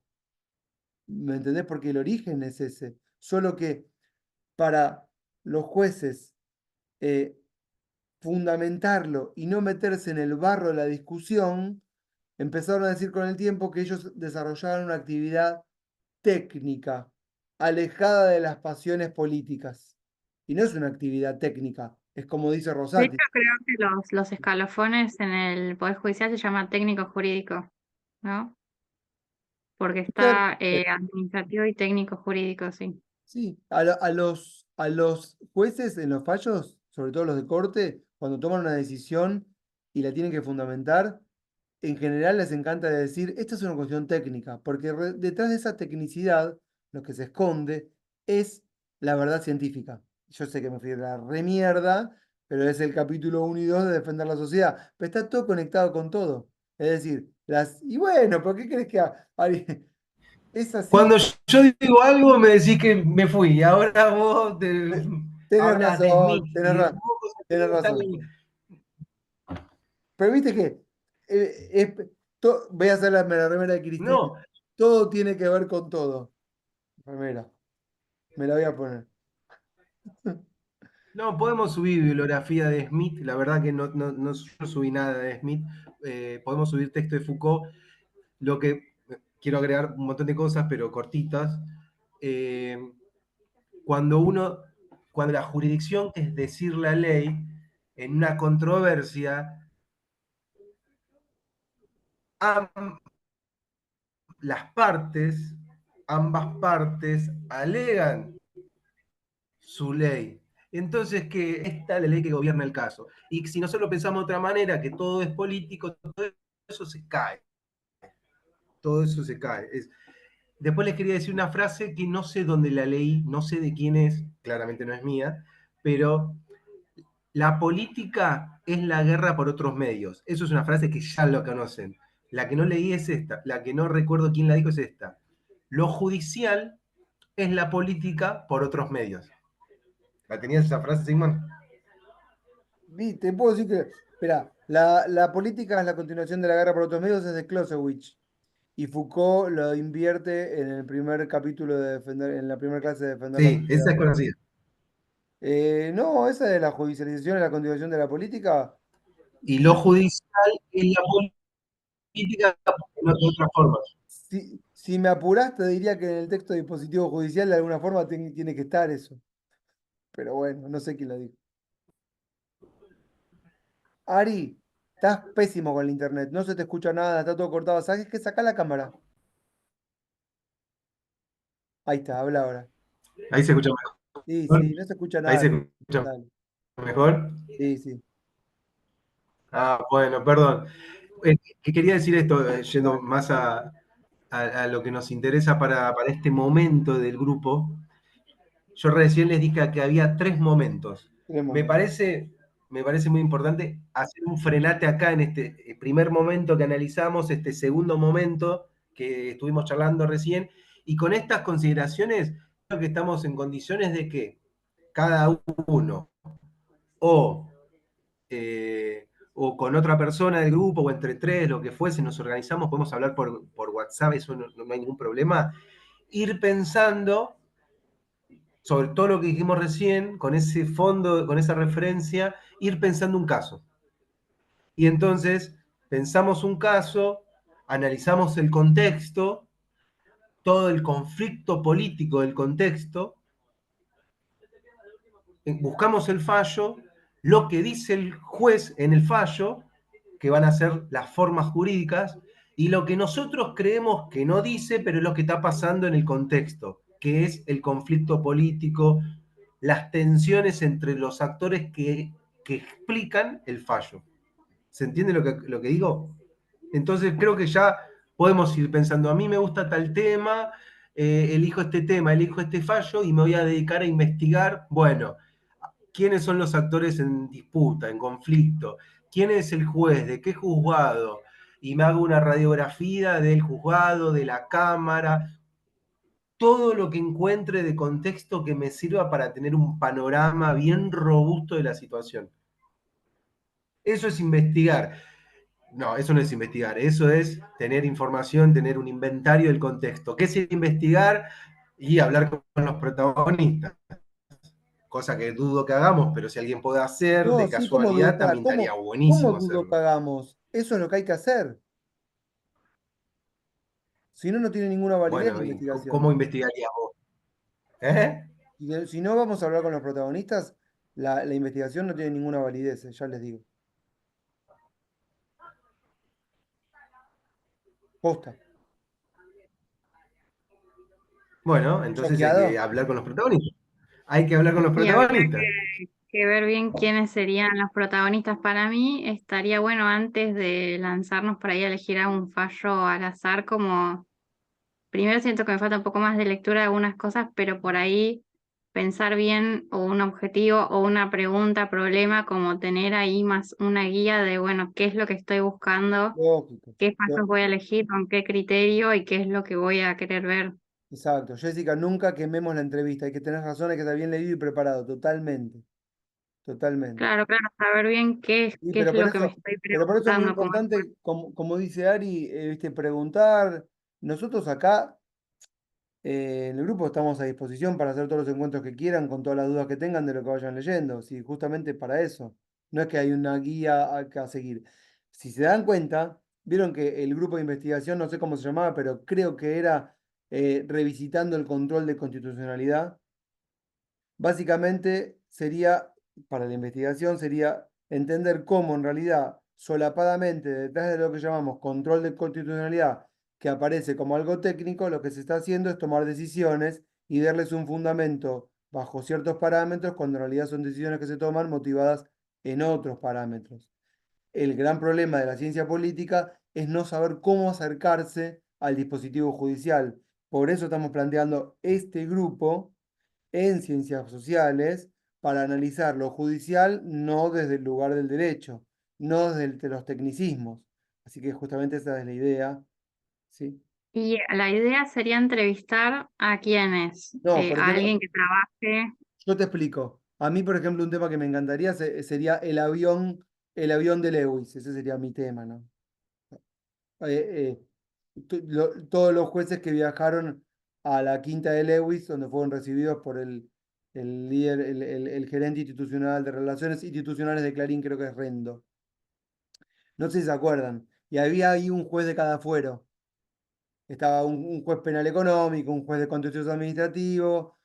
¿Me entendés? Porque el origen es ese. Solo que para los jueces eh, fundamentarlo y no meterse en el barro de la discusión, empezaron a decir con el tiempo que ellos desarrollaban una actividad técnica, alejada de las pasiones políticas. Y no es una actividad técnica, es como dice De hecho, Rosati. creo que los escalafones en el Poder Judicial se llama técnico jurídico, ¿no? Porque está administrativo y técnico jurídico, sí. Sí, a los jueces en los fallos, sobre todo los de corte, cuando toman una decisión y la tienen que fundamentar, en general les encanta decir, esta es una cuestión técnica, porque detrás de esa tecnicidad, lo que se esconde es la verdad científica. Yo sé que me fui de la remierda, pero es el capítulo 1 y 2 de Defender la Sociedad, pero está todo conectado con todo. Es decir, y bueno, ¿por qué crees que Ari, es así? Cuando yo digo algo, me decís que me fui. Ahora vos Tenés hablas de Smith razón, y de cosas que tenés están razón. Pero viste que voy a hacer la remera de Cristina. No, Todo tiene que ver con todo. Remera, me la voy a poner. No, podemos subir bibliografía de Smith, la verdad que no subí nada de Smith. Podemos subir texto de Foucault. Lo que quiero agregar un montón de cosas, pero cortitas. Eh, cuando uno, cuando la jurisdicción, es decir, la ley, en una controversia, am- las partes, ambas partes, alegan su ley. Entonces, que esta es la ley que gobierna el caso. Y si nosotros pensamos de otra manera, que todo es político, todo eso se cae. Todo eso se cae. Después les quería decir una frase que no sé dónde la leí, no sé de quién es, claramente no es mía, pero la política es la guerra por otros medios. Eso es una frase que ya lo conocen. La que no leí es esta, la que no recuerdo quién la dijo es esta. Lo judicial es la política por otros medios. ¿La tenías esa frase, Sigmund? Te puedo decir que, espera, la política es la continuación de la guerra por otros medios, es de Clausewitz. Y Foucault lo invierte en el primer capítulo de defender, en la primera clase de defender la Sí, esa propiedad. es conocida. No, esa de la judicialización es la continuación de la política. Y lo Yo, judicial es la política, no de otra forma. si me apurás, te diría que en el texto dispositivo judicial de alguna forma tiene que estar eso. Pero bueno, no sé quién lo dijo. Ari, estás pésimo con el internet, no se te escucha nada, está todo cortado. ¿Sabes qué? Saca la cámara. Ahí está, habla ahora. Ahí se escucha Sí, mejor. sí, no se escucha Ahí nada. se escucha Dale. mejor. Sí, sí, Ah, bueno, perdón. Que quería decir esto, yendo dale. más a lo que nos interesa para este momento del grupo. Yo recién les dije que había tres momentos. Me Tenemos. parece, me parece muy importante hacer un frenate acá en este primer momento que analizamos, este segundo momento que estuvimos charlando recién, y con estas consideraciones creo que estamos en condiciones de que cada uno o, o con otra persona del grupo o entre tres, lo que fuese, nos organizamos, podemos hablar por WhatsApp, eso no hay ningún problema, ir pensando sobre todo lo que dijimos recién, con ese fondo, con esa referencia, ir pensando un caso. Y entonces pensamos un caso, analizamos el contexto, todo el conflicto político del contexto, buscamos el fallo, lo que dice el juez en el fallo, que van a ser las formas jurídicas, y lo que nosotros creemos que no dice, pero es lo que está pasando en el contexto, que es el conflicto político, las tensiones entre los actores que explican el fallo. ¿Se entiende lo que digo? Entonces creo que ya podemos ir pensando, a mí me gusta tal tema, elijo este tema, elijo este fallo y me voy a dedicar a investigar, bueno, quiénes son los actores en disputa, en conflicto, quién es el juez, de qué juzgado, y me hago una radiografía del juzgado, de la cámara, todo lo que encuentre de contexto que me sirva para tener un panorama bien robusto de la situación. Eso es investigar. No, eso no es investigar, eso es tener información, tener un inventario del contexto. ¿Qué es investigar? Y hablar con los protagonistas, cosa que dudo que hagamos, pero si alguien puede hacer No, de sí, ¿cómo dudo casualidad, que, también estaría cómo buenísimo dudo que hacerlo. hagamos? Eso es lo que hay que hacer. Si no, no tiene ninguna validez la Bueno, ¿y cómo investigación. investigarías vos? ¿Eh? Si no vamos a hablar con los protagonistas, la investigación no tiene ninguna validez, ya les digo. Posta. Bueno, entonces hay que ¿Choqueado? hablar con los protagonistas. Hay que hablar con los Y habría protagonistas. que ver bien quiénes serían los protagonistas. Para mí estaría bueno antes de lanzarnos por ahí a elegir a un fallo al azar, como primero siento que me falta un poco más de lectura de algunas cosas, pero por ahí pensar bien o un objetivo o una pregunta, problema, como tener ahí más una guía de, bueno, qué es lo que estoy buscando, Lógico. qué fallos Lo- voy a elegir, con qué criterio y qué es lo que voy a querer ver. Exacto. Jessica, nunca quememos la entrevista. Hay que tener razón, hay que estar bien leído y preparado. Totalmente. Totalmente. Claro, claro, saber bien Sí, qué es lo que me estoy pero por eso es muy preguntando, como importante, como dice Ari, viste, preguntar. Nosotros acá En el grupo estamos a disposición para hacer todos los encuentros que quieran, con todas las dudas que tengan de lo que vayan leyendo. Sí, justamente para eso. No es que hay una guía a seguir. Si se dan cuenta, vieron que el grupo de investigación, no sé cómo se llamaba, pero creo que era revisitando el control de constitucionalidad. Básicamente sería, para la investigación, sería entender cómo en realidad solapadamente detrás de lo que llamamos control de constitucionalidad, que aparece como algo técnico, lo que se está haciendo es tomar decisiones y darles un fundamento bajo ciertos parámetros, cuando en realidad son decisiones que se toman motivadas en otros parámetros. El gran problema de la ciencia política es no saber cómo acercarse al dispositivo judicial. Por eso estamos planteando este grupo en ciencias sociales para analizar lo judicial no desde el lugar del derecho, no desde los tecnicismos. Así que justamente esa es la idea, ¿sí? Y la idea sería entrevistar a quienes, No, por a ejemplo, alguien que trabaje. yo te explico. A mí, por ejemplo, un tema que me encantaría sería el avión de Lewis. Ese sería mi tema, ¿no? Todos los jueces que viajaron a la quinta de Lewis, donde fueron recibidos por el líder, el gerente institucional de Relaciones Institucionales de Clarín, creo que es Rendo. No sé si se acuerdan. Y había ahí un juez de cada fuero. Estaba un juez penal económico, un juez de contencioso administrativo,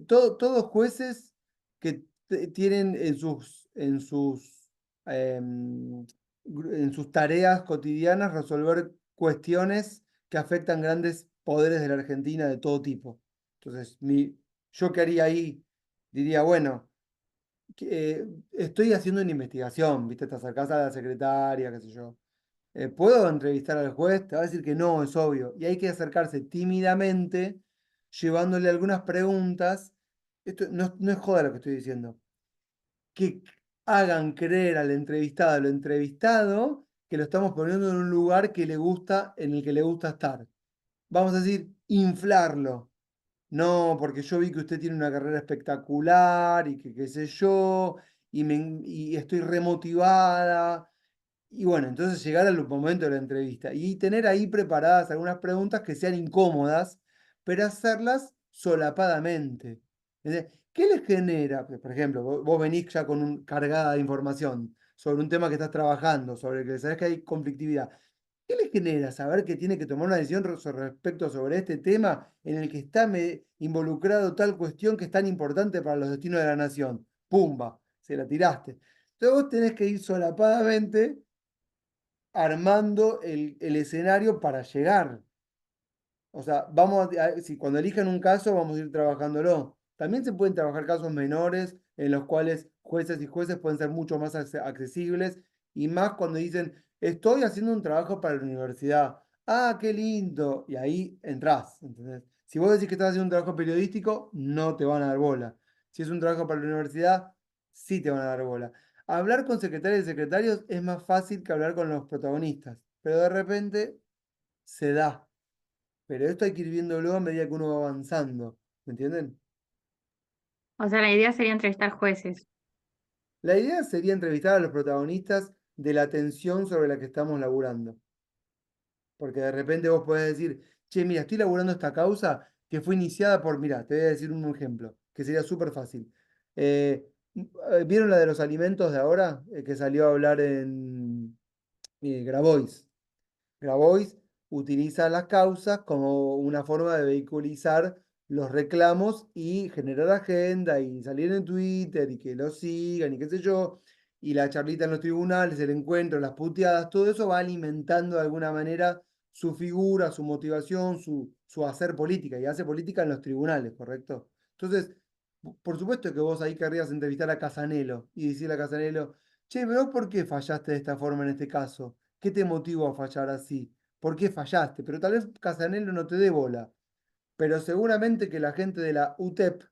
todos jueces que tienen en sus tareas cotidianas resolver cuestiones que afectan grandes poderes de la Argentina de todo tipo. Entonces, yo qué haría ahí, diría, bueno, estoy haciendo una investigación, ¿viste? Te acercás a la secretaria, qué sé yo. ¿Puedo entrevistar al juez? Te va a decir que no, es obvio. Y hay que acercarse tímidamente, llevándole algunas preguntas. Esto no es joda lo que estoy diciendo. Que hagan creer al entrevistado, que lo estamos poniendo en un lugar que le gusta, en el que le gusta estar. Vamos a decir, inflarlo. No, porque yo vi que usted tiene una carrera espectacular y que qué sé yo, y estoy remotivada. Y bueno, entonces llegar al momento de la entrevista y tener ahí preparadas algunas preguntas que sean incómodas, pero hacerlas solapadamente. ¿Qué les genera? Pues, por ejemplo, vos venís ya con cargada de información sobre un tema que estás trabajando, sobre el que sabés que hay conflictividad. ¿Qué les genera saber que tiene que tomar una decisión respecto sobre este tema en el que está involucrado tal cuestión que es tan importante para los destinos de la nación? ¡Pumba! Se la tiraste. Entonces vos tenés que ir solapadamente armando el escenario para llegar. O sea, si cuando elijan un caso, vamos a ir trabajándolo. También se pueden trabajar casos menores en los cuales jueces y jueces pueden ser mucho más accesibles y más cuando dicen, estoy haciendo un trabajo para la universidad. Ah, qué lindo. Y ahí entras. ¿Entendés? Si vos decís que estás haciendo un trabajo periodístico, no te van a dar bola. Si es un trabajo para la universidad, sí te van a dar bola. Hablar con secretarios y secretarios es más fácil que hablar con los protagonistas, pero de repente se da. Pero esto hay que ir viéndolo a medida que uno va avanzando. ¿Me entienden? O sea, la idea sería entrevistar jueces. La idea sería entrevistar a los protagonistas de la tensión sobre la que estamos laburando. Porque de repente vos podés decir, che, mira, estoy laburando esta causa que fue iniciada por, mira, te voy a decir un ejemplo, que sería súper fácil. ¿Vieron la de los alimentos de ahora? Que salió a hablar en Grabois. Grabois utiliza las causas como una forma de vehiculizar los reclamos y generar agenda y salir en Twitter y que lo sigan y qué sé yo. Y la charlita en los tribunales, el encuentro, las puteadas, todo eso va alimentando de alguna manera su figura, su motivación, su hacer política. Y hace política en los tribunales, ¿correcto? Entonces, por supuesto que vos ahí querrías entrevistar a Casanelo y decirle a Casanelo, che, pero ¿por qué fallaste de esta forma en este caso? ¿Qué te motivó a fallar así? ¿Por qué fallaste? Pero tal vez Casanelo no te dé bola. Pero seguramente que la gente de la UTEP,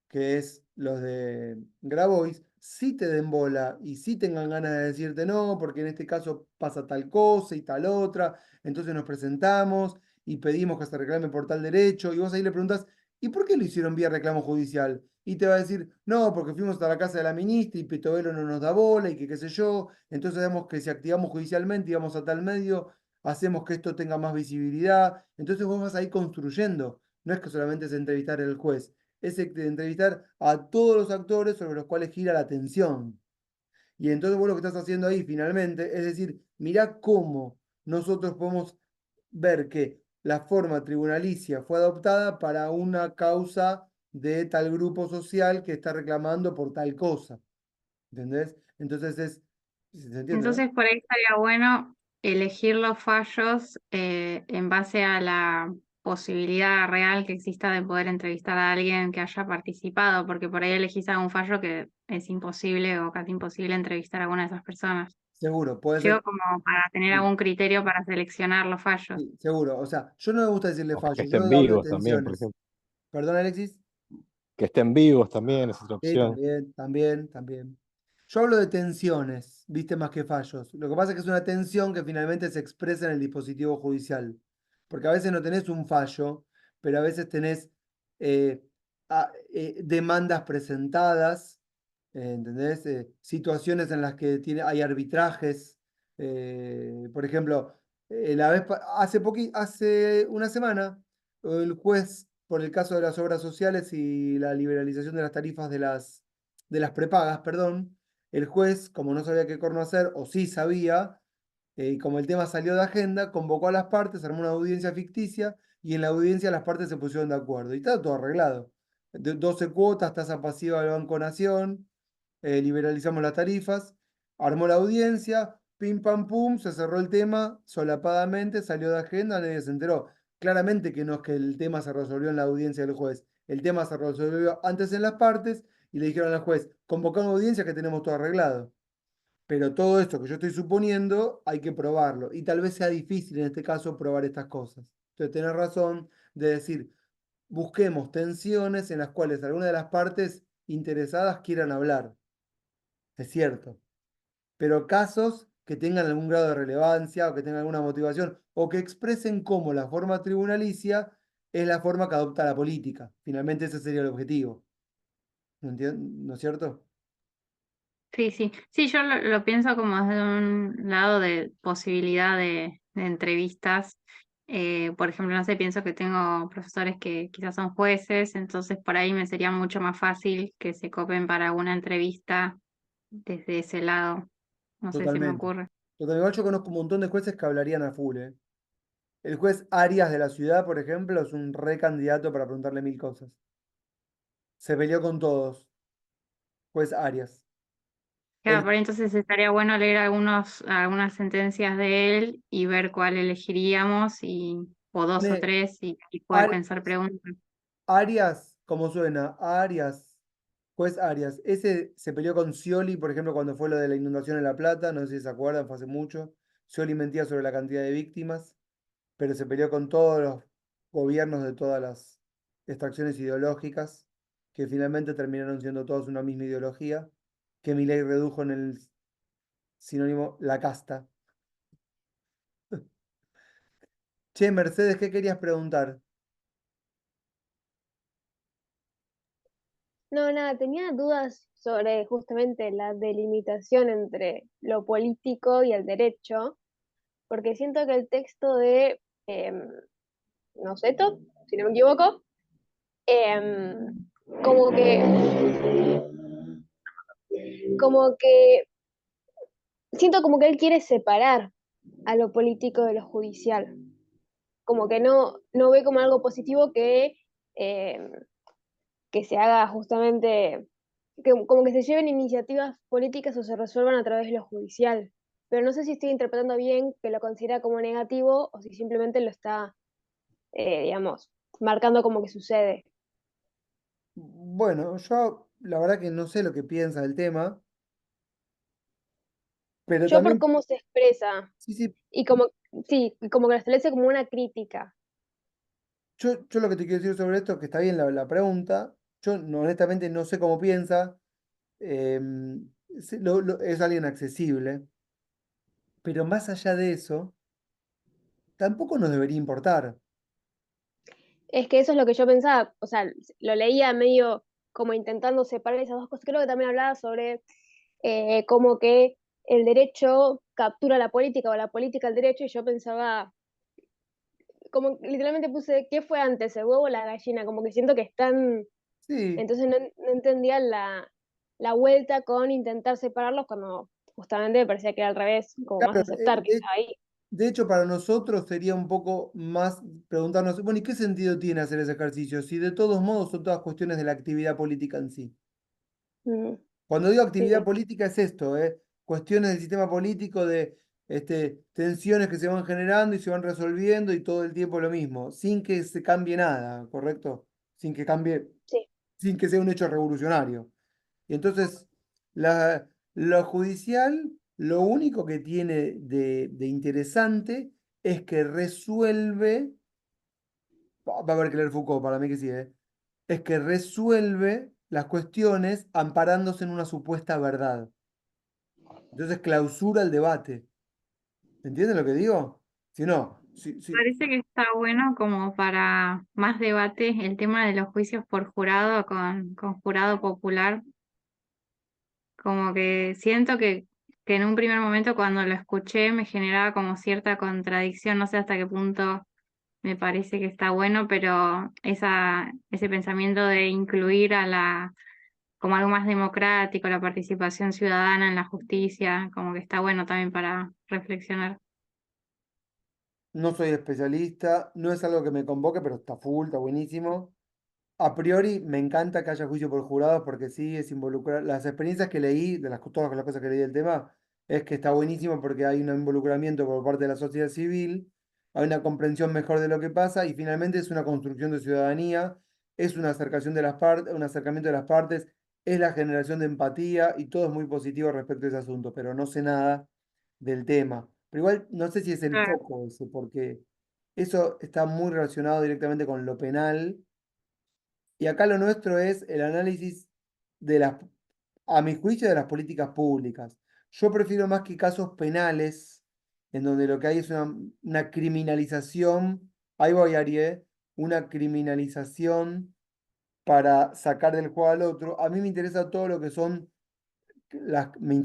que es los de Grabois, sí te den bola y sí tengan ganas de decirte no, porque en este caso pasa tal cosa y tal otra. Entonces nos presentamos y pedimos que se reclame por tal derecho. Y vos ahí le preguntás, ¿y por qué lo hicieron vía reclamo judicial? Y te va a decir, no, porque fuimos a la casa de la ministra y Petovelo no nos da bola y que qué sé yo. Entonces vemos que si activamos judicialmente y vamos a tal medio, hacemos que esto tenga más visibilidad. Entonces vos vas a ir construyendo. no es que solamente es entrevistar al juez, es entrevistar a todos los actores sobre los cuales gira la atención. Y entonces vos lo que estás haciendo ahí finalmente es decir, mirá cómo nosotros podemos ver que la forma tribunalicia fue adoptada para una causa de tal grupo social que está reclamando por tal cosa. ¿Entendés? Entonces ¿se entiende, no? Entonces, por ahí estaría bueno elegir los fallos en base a la posibilidad real que exista de poder entrevistar a alguien que haya participado, porque por ahí elegís algún fallo que es imposible o casi imposible entrevistar a alguna de esas personas. Seguro, puede Digo, ser. como para tener Sí, algún criterio para seleccionar los fallos. sí, seguro. O sea, yo no me gusta decirle O que fallo, yo estén hablo de vivos también, por tensiones. ejemplo. ¿Perdón, Alexis? Que estén vivos también, esa es otra Sí, opción. también, también, también. Yo hablo de tensiones, viste, más que fallos. Lo que pasa es que es una tensión que finalmente se expresa en el dispositivo judicial. Porque a veces no tenés un fallo, pero a veces tenés eh, demandas presentadas, ¿entendés? Situaciones en las que hay arbitrajes. Por ejemplo, hace una semana, el juez, por el caso de las obras sociales y la liberalización de las tarifas de las prepagas, perdón, el juez, como no sabía qué corno hacer, o sí sabía, y como el tema salió de agenda, convocó a las partes, armó una audiencia ficticia, y en la audiencia las partes se pusieron de acuerdo. Y está todo arreglado. 12 cuotas, tasa pasiva del Banco Nación, liberalizamos las tarifas, armó la audiencia, pim pam pum, se cerró el tema solapadamente, salió de agenda, nadie se enteró. Claramente que no es que el tema se resolvió en la audiencia del juez, el tema se resolvió antes en las partes y le dijeron al juez, convocamos audiencia que tenemos todo arreglado. Pero todo esto que yo estoy suponiendo hay que probarlo y tal vez sea difícil en este caso probar estas cosas. Entonces tenés razón de decir, busquemos tensiones en las cuales alguna de las partes interesadas quieran hablar. Es cierto, pero casos que tengan algún grado de relevancia o que tengan alguna motivación o que expresen cómo la forma tribunalicia es la forma que adopta la política. Finalmente ese sería el objetivo. ¿No es cierto? Sí, sí. Sí, yo lo pienso como desde un lado de posibilidad de entrevistas. Por ejemplo, no sé, pienso que tengo profesores que quizás son jueces, entonces por ahí me sería mucho más fácil que se copen para una entrevista desde ese lado. No sé, se me Totalmente. ocurre. Totalmente. Igual yo conozco un montón de jueces que hablarían a full, ¿eh? El juez Arias de la ciudad, por ejemplo, es un re candidato para preguntarle mil cosas. Se peleó con todos. Juez Arias. Claro, El, pero entonces estaría bueno leer algunas sentencias de él y ver cuál elegiríamos, o dos o tiene tres, y poder Ar- pensar preguntas. Arias, ¿cómo suena? Arias. Juez Arias. Ese se peleó con Scioli, por ejemplo, cuando fue lo de la inundación en La Plata. No sé si se acuerdan, fue hace mucho. Scioli mentía sobre la cantidad de víctimas, pero se peleó con todos los gobiernos de todas las extracciones ideológicas, que finalmente terminaron siendo todos una misma ideología, que Milei redujo en el sinónimo la casta. Che, Mercedes, ¿qué querías preguntar? No, nada, tenía dudas sobre justamente la delimitación entre lo político y el derecho, porque siento que el texto de Noceto, si no me equivoco, em, como que siento como que él quiere separar a lo político de lo judicial, como que no ve como algo positivo em, que se haga justamente, como que se lleven iniciativas políticas o se resuelvan a través de lo judicial. Pero no sé si estoy interpretando bien que lo considera como negativo o si simplemente lo está, digamos, marcando como que sucede. Bueno, yo la verdad que no sé lo que piensa del tema, pero Yo por también, cómo se expresa sí, sí, y como, sí, y como que lo establece como una crítica. yo lo que te quiero decir sobre esto, que está bien la pregunta, yo honestamente no sé cómo piensa, es alguien accesible, pero más allá de eso, tampoco nos debería importar. Es que eso es lo que yo pensaba, o sea, lo leía medio como intentando separar esas dos cosas. Creo que también hablaba sobre como que el derecho captura la política o la política el derecho, y yo pensaba como literalmente puse, ¿qué fue antes, el huevo o la gallina? Como que siento que están, Sí, entonces no entendía la vuelta con intentar separarlos cuando justamente me parecía que era al revés, como más claro, aceptar que está ahí. de hecho, para nosotros sería un poco más preguntarnos, bueno, ¿y qué sentido tiene hacer ese ejercicio? Si de todos modos son todas cuestiones de la actividad política en sí. Mm, Cuando digo sí, actividad sí, política es esto, cuestiones del sistema político, de tensiones que se van generando y se van resolviendo y todo el tiempo lo mismo, sin que se cambie nada, ¿correcto? Sin que cambie, sí. sin que sea un hecho revolucionario. Y entonces, lo judicial, lo único que tiene de interesante es que resuelve, va a haber que leer Foucault, para mí que sí, es que resuelve las cuestiones amparándose en una supuesta verdad. Entonces clausura el debate. ¿Entienden lo que digo? Si no, Parece que está bueno como para más debate el tema de los juicios por jurado con jurado popular. Como que siento que en un primer momento cuando lo escuché me generaba como cierta contradicción, no sé hasta qué punto me parece que está bueno, pero ese pensamiento de incluir como algo más democrático, la participación ciudadana en la justicia, como que está bueno también para reflexionar. no soy especialista, no es algo que me convoque, pero está full, está buenísimo. A priori me encanta que haya juicio por jurados porque sí es involucrar. Las experiencias que leí, de todas las cosas que leí del tema, es que está buenísimo porque hay un involucramiento por parte de la sociedad civil, hay una comprensión mejor de lo que pasa y finalmente es una construcción de ciudadanía, es una acercación de las partes, un acercamiento de las partes, es la generación de empatía y todo es muy positivo respecto a ese asunto, pero no sé nada del tema. Pero igual no sé si es el Claro. foco ese, porque eso está muy relacionado directamente con lo penal y acá lo nuestro es el análisis de a mi juicio, de las políticas públicas. Yo prefiero más que casos penales, en donde lo que hay es una criminalización, ahí voy, Ariel, una criminalización para sacar del juego al otro. A mí me interesa todo lo que son,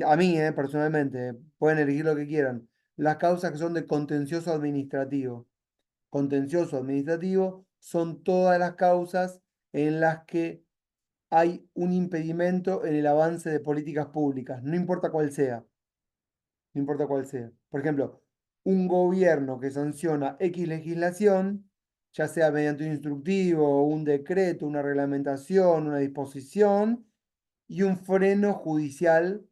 a mí, personalmente, pueden elegir lo que quieran, las causas que son de contencioso administrativo. Contencioso administrativo son todas las causas en las que hay un impedimento en el avance de políticas públicas, no importa cuál sea, no importa cuál sea. Por ejemplo, un gobierno que sanciona X legislación, ya sea mediante un instructivo, un decreto, una reglamentación, una disposición, y un freno judicial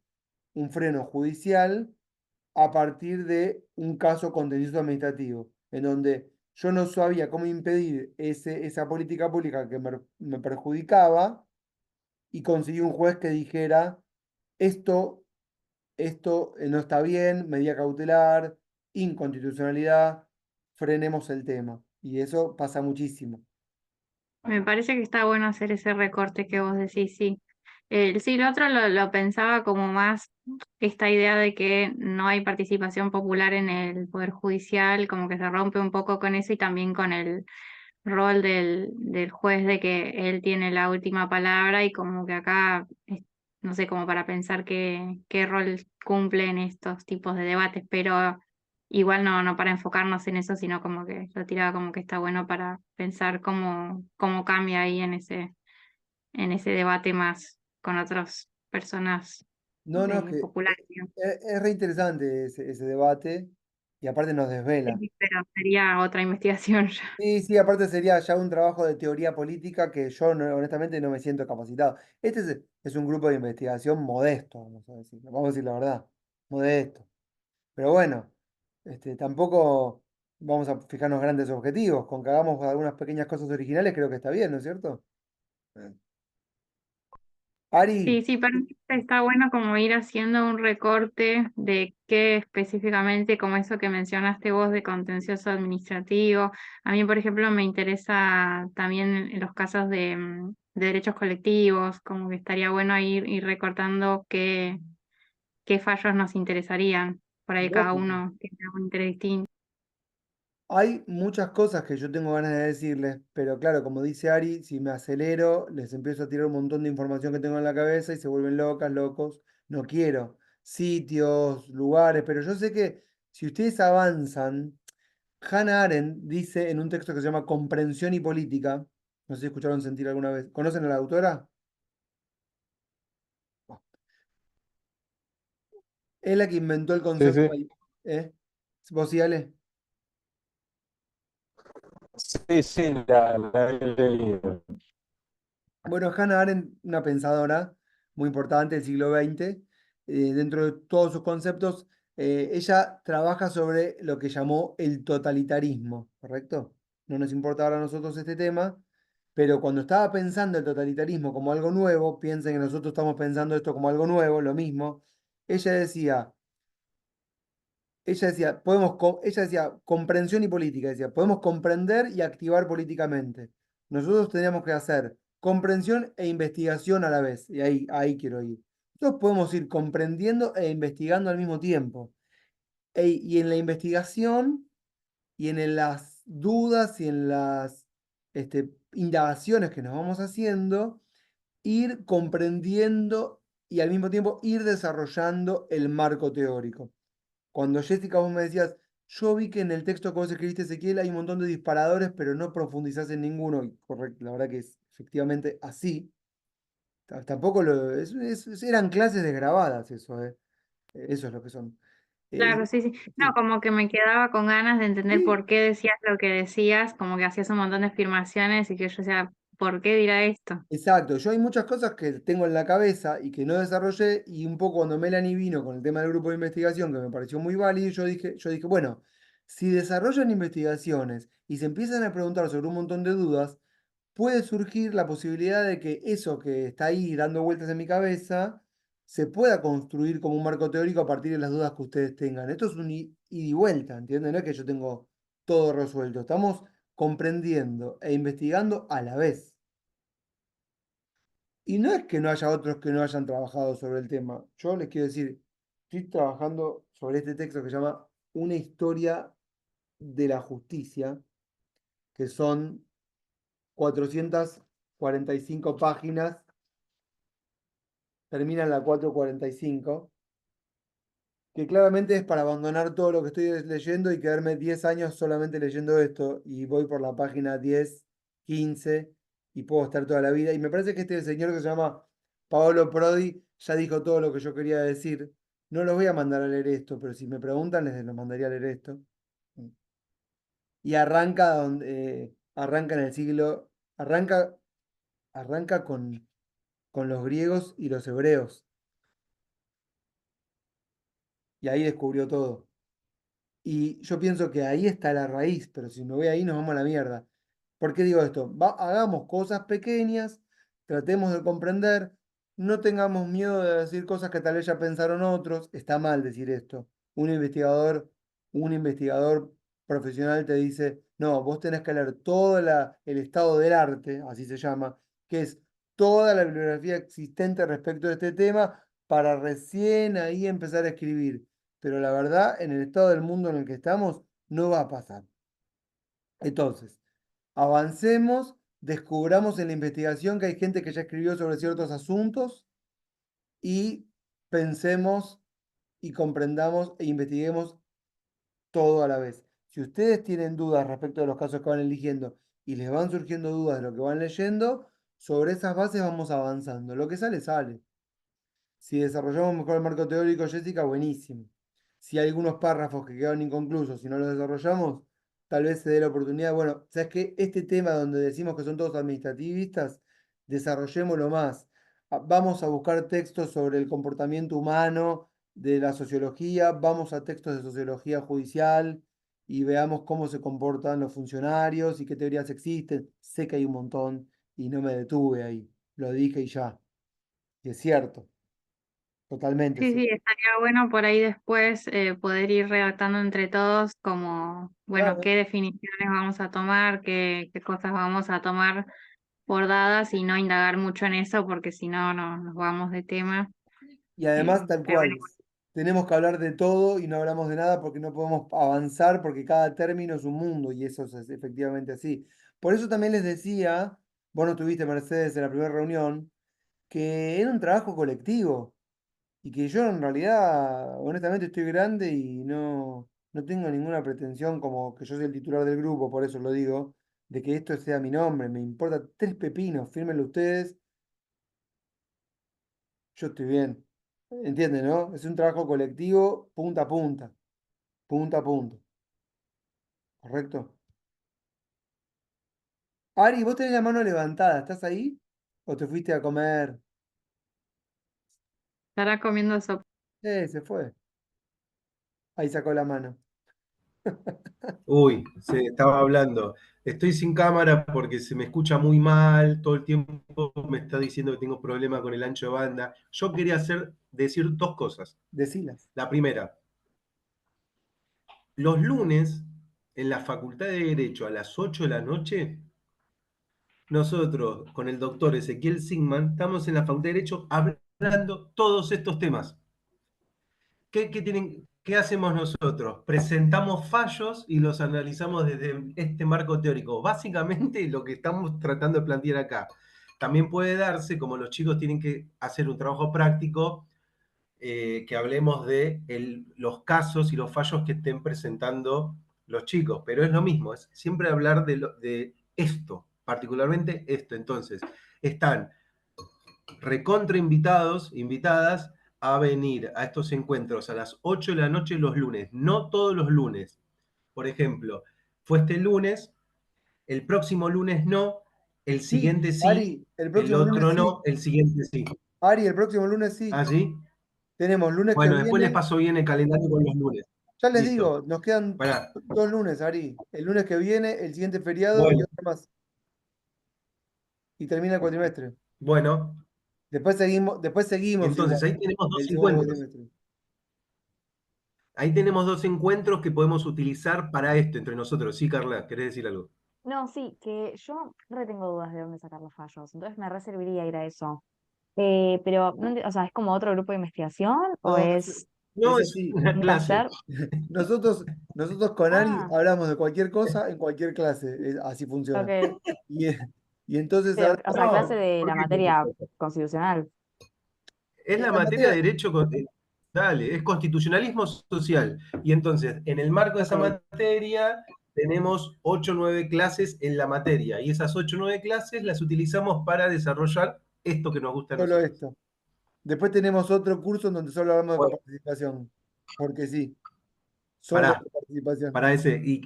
a partir de un caso contencioso administrativo, en donde yo no sabía cómo impedir esa política pública que me perjudicaba y conseguí un juez que dijera, esto, esto no está bien, medida cautelar, inconstitucionalidad, frenemos el tema. Y eso pasa muchísimo. Me parece que está bueno hacer ese recorte que vos decís, sí. Sí, lo otro lo pensaba como más esta idea de que no hay participación popular en el Poder Judicial, como que se rompe un poco con eso y también con el rol del juez de que él tiene la última palabra y como que acá, no sé, como para pensar qué rol cumple en estos tipos de debates, pero igual no para enfocarnos en eso, sino como que lo tiraba como que está bueno para pensar cómo cambia ahí en ese debate más con otras personas No, no, es que populares, digamos. es re interesante ese debate y aparte nos desvela. Sí, pero sería otra investigación ya. Sí, sí, aparte sería ya un trabajo de teoría política que yo honestamente no me siento capacitado. Este es un grupo de investigación modesto, vamos a decir la verdad, modesto. Pero bueno, tampoco vamos a fijarnos grandes objetivos. Con que hagamos algunas pequeñas cosas originales, creo que está bien, ¿no es cierto? Eh. Ari, Sí, sí, para mí está bueno como ir haciendo un recorte de qué específicamente, como eso que mencionaste vos de contencioso administrativo. A mí, por ejemplo, me interesa también en los casos de derechos colectivos, como que estaría bueno ir recortando qué fallos nos interesarían. Por ahí cada lógico. uno tiene un interés distinto. Hay muchas cosas que yo tengo ganas de decirles, pero claro, como dice Ari, si me acelero, les empiezo a tirar un montón de información que tengo en la cabeza y se vuelven locas, locos. No quiero sitios, lugares, pero yo sé que si ustedes avanzan, Hannah Arendt dice en un texto que se llama Comprensión y Política, no sé si escucharon sentir alguna vez, ¿conocen a la autora? Es la que inventó el Sí, concepto, sí. ¿eh? ¿Vos sí, Ale? Sí, sí, la he leído. Bueno, Hannah Arendt, una pensadora muy importante del siglo XX, dentro de todos sus conceptos, ella trabaja sobre lo que llamó el totalitarismo, ¿correcto? No nos importa ahora a nosotros este tema, pero cuando estaba pensando el totalitarismo como algo nuevo, piensen que nosotros estamos pensando esto como algo nuevo, lo mismo, ella decía, ella decía, comprensión y política, decía, podemos comprender y activar políticamente. Nosotros teníamos que hacer comprensión e investigación a la vez, y ahí quiero ir. Nosotros podemos ir comprendiendo e investigando al mismo tiempo. Y en la investigación y en las dudas y en las indagaciones que nos vamos haciendo, ir comprendiendo y al mismo tiempo ir desarrollando el marco teórico. Cuando Jessica vos me decías, yo vi que en el texto que vos escribiste, Ezequiel, hay un montón de disparadores, pero no profundizás en ninguno. Y correcto, la verdad que es efectivamente así. Tampoco eran clases desgrabadas eso, ¿eh? Eso es lo que son. Claro, sí, sí. No, Sí, como que me quedaba con ganas de entender sí, por qué decías lo que decías, como que hacías un montón de afirmaciones y que yo decía, ¿por qué dirá esto? exacto. Yo hay muchas cosas que tengo en la cabeza y que no desarrollé, y un poco cuando Melanie vino con el tema del grupo de investigación, que me pareció muy válido, yo dije, bueno, si desarrollan investigaciones y se empiezan a preguntar sobre un montón de dudas, puede surgir la posibilidad de que eso que está ahí dando vueltas en mi cabeza se pueda construir como un marco teórico a partir de las dudas que ustedes tengan. Esto es un ida y vuelta, ¿entienden? No es que yo tengo todo resuelto, estamos comprendiendo e investigando a la vez. Y no es que no haya otros que no hayan trabajado sobre el tema. Yo les quiero decir, estoy trabajando sobre este texto que se llama Una historia de la justicia, que son 445 páginas, termina en la 445, que claramente es para abandonar todo lo que estoy leyendo y quedarme 10 años solamente leyendo esto, y voy por la página 10, 15, y puedo estar toda la vida. Y me parece que este señor que se llama Paolo Prodi ya dijo todo lo que yo quería decir. No los voy a mandar a leer esto, pero si me preguntan, les los mandaría a leer esto. Y arranca en el siglo, arranca, arranca con los griegos y los hebreos, y ahí descubrió todo. Y yo pienso que ahí está la raíz, pero si me voy ahí nos vamos a la mierda. ¿Por qué digo esto? Hagamos cosas pequeñas, tratemos de comprender, no tengamos miedo de decir cosas que tal vez ya pensaron otros. Está mal decir esto. Un investigador, un investigador profesional te dice, no, vos tenés que leer todo el estado del arte, así se llama, que es toda la bibliografía existente respecto de este tema para recién ahí empezar a escribir. Pero la verdad, en el estado del mundo en el que estamos, no va a pasar. Entonces, avancemos, descubramos en la investigación que hay gente que ya escribió sobre ciertos asuntos, y pensemos y comprendamos e investiguemos todo a la vez. Si ustedes tienen dudas respecto de los casos que van eligiendo y les van surgiendo dudas de lo que van leyendo, sobre esas bases vamos avanzando. Lo que sale, sale. Si desarrollamos mejor el marco teórico, Jessica, buenísimo. Si hay algunos párrafos que quedaron inconclusos, si no los desarrollamos, tal vez se dé la oportunidad. Bueno, ¿sabes qué? Este tema donde decimos que son todos administrativistas, desarrollémoslo más. Vamos a buscar textos sobre el comportamiento humano de la sociología, vamos a textos de sociología judicial y veamos cómo se comportan los funcionarios y qué teorías existen. Sé que hay un montón y no me detuve ahí. Lo dije y ya. Y es cierto. Totalmente, Sí, sí. sí, estaría bueno por ahí después poder ir redactando entre todos como, bueno, Claro. qué definiciones vamos a tomar, qué cosas vamos a tomar por dadas y no indagar mucho en eso porque si no, no nos vamos de tema. Y además, tal Pero bueno, cual, tenemos que hablar de todo y no hablamos de nada porque no podemos avanzar porque cada término es un mundo y eso es efectivamente así. Por eso también les decía, vos no tuviste Mercedes en la primera reunión, que era un trabajo colectivo y que yo en realidad, honestamente, estoy grande y no. no tengo ninguna pretensión como que yo soy el titular del grupo, por eso lo digo, de que esto sea mi nombre. Me importa tres pepinos, fírmenlo ustedes, yo estoy bien. ¿Entienden, no? Es un trabajo colectivo punta a punta, punta a punta. ¿Correcto? Ari, vos tenés la mano levantada, ¿estás ahí? ¿O te fuiste a comer? Estará comiendo sopa. Se fue. Ahí sacó la mano. Uy, se estaba hablando. Estoy sin cámara porque se me escucha muy mal, todo el tiempo me está diciendo que tengo problema con el ancho de banda. Yo quería decir dos cosas. Decilas. La primera, los lunes en la Facultad de Derecho a las 8 de la noche, nosotros con el doctor Ezequiel Sigman estamos en la Facultad de Derecho hablando todos estos temas. ¿Qué hacemos nosotros? Presentamos fallos y los analizamos desde este marco teórico. Básicamente lo que estamos tratando de plantear acá. También puede darse, como los chicos tienen que hacer un trabajo práctico, que hablemos de los casos y los fallos que estén presentando los chicos. Pero es lo mismo, es siempre hablar de esto, particularmente esto. Entonces, están recontra invitados, invitadas a venir a estos encuentros a las 8 de la noche los lunes, no todos los lunes. Por ejemplo, fue este lunes, el próximo lunes no, el Sí, siguiente sí, Ari, el el próximo lunes otro sí. no, el siguiente sí. Ari, el próximo lunes sí. ¿Ah, sí? Tenemos lunes que Bueno, después les viene. paso bien el calendario con los lunes. Ya les Listo. digo, nos quedan Pará. 2 lunes, Ari. El lunes que viene, el siguiente feriado y Bueno, otro más. Y termina el cuatrimestre. bueno, Después seguimos igual, entonces ahí tenemos dos el segundo encuentros. cuatrimestre. Ahí tenemos dos encuentros que podemos utilizar para esto entre nosotros. Sí, Carla, ¿querés decir algo? No, sí, que yo re tengo dudas de dónde sacar los fallos, entonces me re serviría ir a eso. Pero, no o sea, ¿es como otro grupo de investigación o No, No, es es así. una un clase. taller? Nosotros con Ari Ah, hablamos de cualquier cosa en cualquier clase. Así funciona. ok. Y, y entonces Pero, ahora o sea, clase No, de la porque materia constitucional. es es la la materia materia. de derecho, dale, es constitucionalismo social. Y entonces, en el marco de esa materia, tenemos 8 o 9 clases en la materia. Y esas 8 o 9 clases las utilizamos para desarrollar esto que nos gusta a Solo nosotros. esto. Después tenemos otro curso en donde solo hablamos de Bueno, capacitación. Porque sí, solo pará, de participación. para ese. Y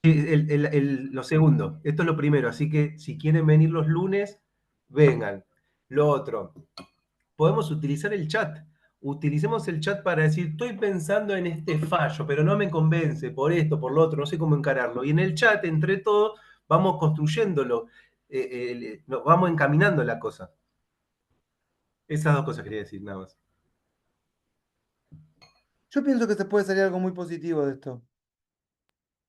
lo segundo, esto es lo primero. Así que si quieren venir los lunes, vengan. Lo otro, podemos utilizar el chat. Utilicemos el chat para decir, estoy pensando en este fallo, pero no me convence por esto, por lo otro, no sé cómo encararlo. Y en el chat, entre todos, vamos construyéndolo, vamos encaminando la cosa. Esas dos cosas quería decir, nada más. Yo pienso que se puede salir algo muy positivo de esto.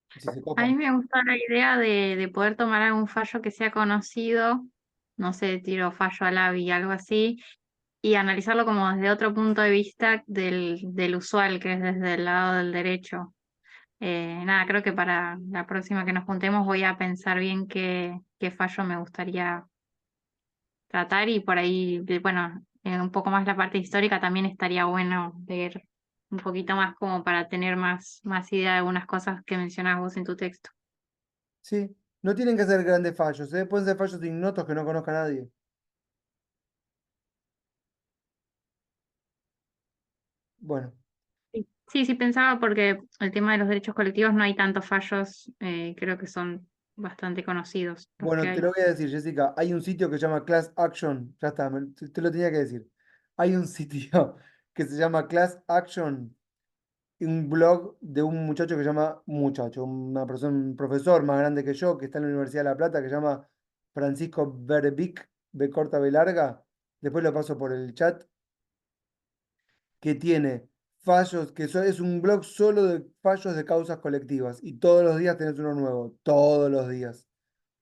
Si se A mí copan. me gusta la idea de poder tomar algún fallo que sea conocido, no sé, tiro fallo al ABI, algo así, y analizarlo como desde otro punto de vista del usual, que es desde el lado del derecho. Nada, creo que para la próxima que nos juntemos voy a pensar bien qué fallo me gustaría tratar y por ahí, bueno, un poco más la parte histórica también estaría bueno ver un poquito más como para tener más idea de algunas cosas que mencionabas vos en tu texto. Sí, no tienen que ser grandes fallos, ¿eh? Pueden ser fallos ignotos que no conozca nadie. Bueno, Sí, sí, sí pensaba porque el tema de los derechos colectivos no hay tantos fallos, creo que son bastante conocidos los que bueno, te lo hay. voy a decir, Jessica. Hay un sitio que se llama Class Action. Ya está, te lo tenía que decir. Hay un sitio que se llama Class Action, un blog de un muchacho que se llama, un muchacho, una persona, un profesor más grande que yo, que está en la Universidad de La Plata, que se llama Francisco Verbic, B corta B larga. Después lo paso por el chat, que tiene fallos, es un blog solo de fallos de causas colectivas. Y todos los días tenés uno nuevo, todos los días.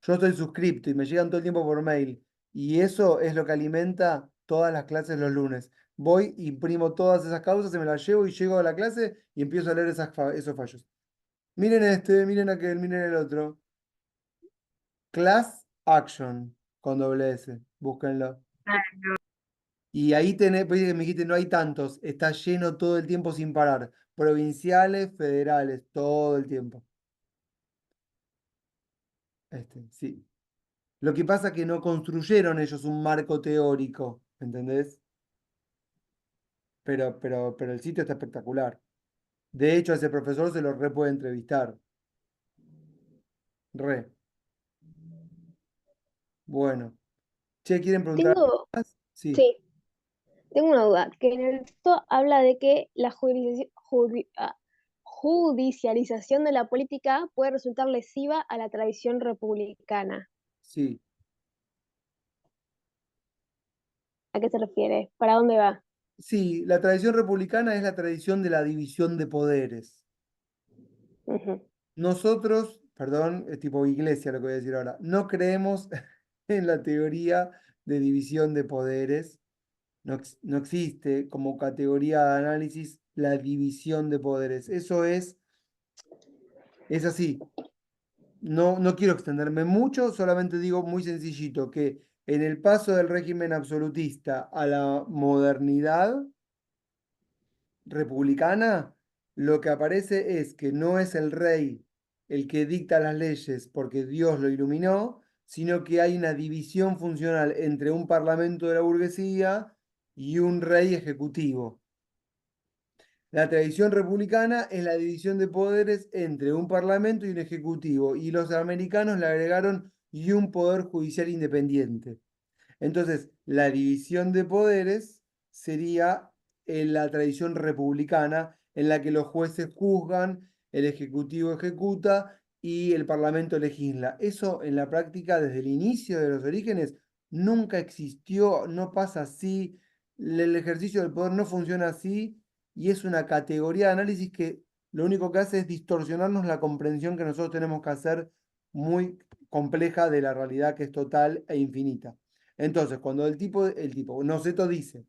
Yo estoy suscripto y me llegan todo el tiempo por mail. Y eso es lo que alimenta todas las clases los lunes. Voy, imprimo todas esas causas, y me las llevo y llego a la clase y empiezo a leer esos fallos. Miren este, miren aquel, miren el otro. Class Action con doble S. Búsquenlo. Y ahí tenés, pues me dijiste, no hay tantos, está lleno todo el tiempo sin parar. Provinciales, federales, todo el tiempo. Sí. Lo que pasa es que no construyeron ellos un marco teórico, ¿entendés? Pero el sitio está espectacular. De hecho, a ese profesor se lo re puede entrevistar. Re. Bueno. Che, ¿quieren preguntar algo Tengo, más? Sí, sí, tengo una duda, que en el texto habla de que la judicialización de la política puede resultar lesiva a la tradición republicana. sí. ¿A qué se refiere? ¿Para dónde va? Sí, la tradición republicana es la tradición de la división de poderes. Ujú. Nosotros, perdón, es tipo iglesia lo que voy a decir ahora, no creemos en la teoría de división de poderes. No, no existe como categoría de análisis la división de poderes. Eso es así. No, no quiero extenderme mucho, solamente digo muy sencillito que en el paso del régimen absolutista a la modernidad republicana, lo que aparece es que no es el rey el que dicta las leyes porque Dios lo iluminó, sino que hay una división funcional entre un parlamento de la burguesía y un rey ejecutivo. La tradición republicana es la división de poderes entre un parlamento y un ejecutivo, y los americanos le agregaron y un poder judicial independiente. Entonces, la división de poderes sería en la tradición republicana, en la que los jueces juzgan, el ejecutivo ejecuta y el parlamento legisla. Eso en la práctica, desde el inicio de los orígenes, nunca existió, no pasa así, el ejercicio del poder no funciona así y es una categoría de análisis que lo único que hace es distorsionarnos la comprensión que nosotros tenemos que hacer muy compleja de la realidad que es total e infinita. Entonces, cuando Noceto dice,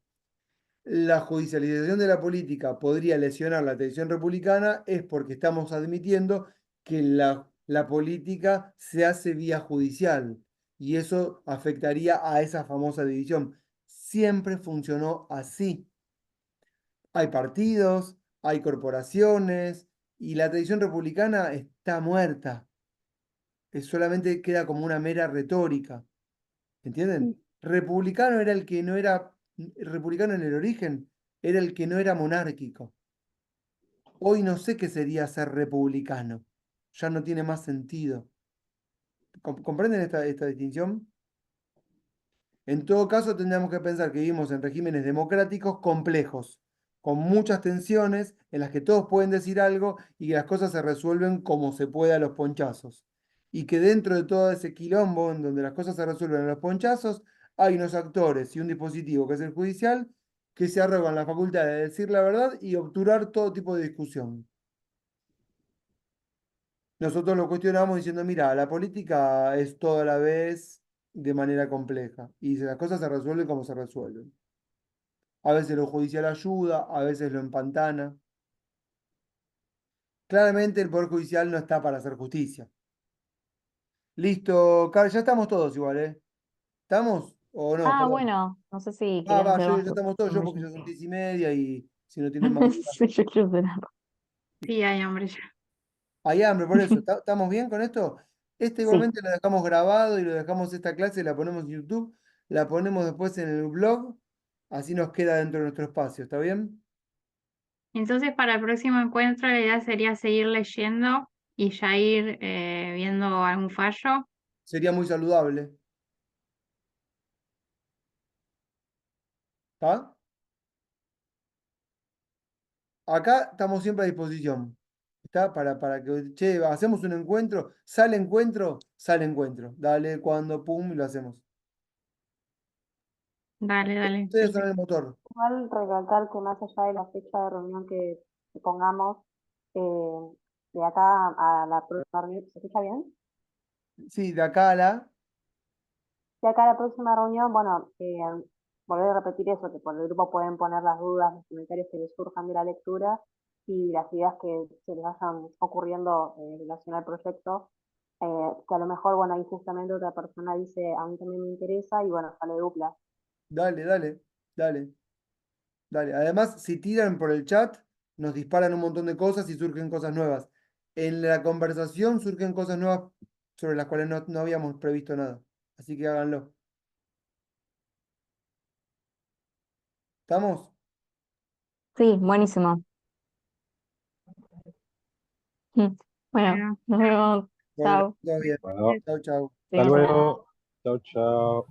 la judicialización de la política podría lesionar la tradición republicana, es porque estamos admitiendo que la política se hace vía judicial y eso afectaría a esa famosa división. Siempre funcionó así. Hay partidos, hay corporaciones y la tradición republicana está muerta. Solamente queda como una mera retórica. Mm. ¿Entienden? Republicano era el que no era republicano en el origen, era el que no era monárquico. Hoy no sé qué sería ser republicano. Ya no tiene más sentido. ¿Comprenden esta distinción? En todo caso, tendríamos que pensar que vivimos en regímenes democráticos complejos, con muchas tensiones, en las que todos pueden decir algo y que las cosas se resuelven como se puede a los ponchazos. Y que dentro de todo ese quilombo, en donde las cosas se resuelven a los ponchazos, hay unos actores y un dispositivo, que es el judicial, que se arrogan la facultad de decir la verdad y obturar todo tipo de discusión. Nosotros lo cuestionamos diciendo, mira, la política es toda a la vez de manera compleja y las cosas se resuelven como se resuelven. A veces lo judicial ayuda, a veces lo empantana. Claramente el Poder Judicial no está para hacer justicia. Listo, ya estamos todos igual, ¿eh? ¿Estamos? ¿O no? Ah, Perdón. bueno, no sé si Ah, querías va, hacer ya más estamos todos, yo preguntas. porque ya son 10:30 y si no tienen más dudas. Sí, yo quiero cenar. Sí, hay hambre ya. Hay hambre, por eso. ¿Estamos bien con esto? Este Sí. igualmente lo dejamos grabado y lo dejamos esta clase, la ponemos en YouTube, la ponemos después en el blog, así nos queda dentro de nuestro espacio, ¿está bien? Entonces, para el próximo encuentro, la idea sería seguir leyendo y ya ir viendo algún fallo. Sería muy saludable, ¿está? Acá estamos siempre a disposición. ¿Está? Para que, che, hacemos un encuentro, sale encuentro, sale encuentro. Dale, cuando, pum, y lo hacemos. Dale, dale, Ustedes son el perfecto. motor. Igual recalcar que más allá de la fecha de reunión que pongamos, de acá a la próxima reunión, ¿se escucha bien? Sí, de acá a la. De acá a la próxima reunión, bueno, volver a repetir eso, que por el grupo pueden poner las dudas, los comentarios que les surjan de la lectura y las ideas que se les vayan ocurriendo en relación al proyecto, que a lo mejor, bueno, ahí justamente otra persona dice, a mí también me interesa y bueno, sale dupla. Dale, dale. Dale, dale. Además, si tiran por el chat, nos disparan un montón de cosas y surgen cosas nuevas. En la conversación surgen cosas nuevas sobre las cuales no habíamos previsto nada. Así que háganlo. ¿Estamos? Sí, buenísimo. Mm. Bueno, Bueno, nos vemos. Bueno, Chao. todo bien. Bueno, Chau, chau. hasta Seguimos hablando. luego. Chao, chao.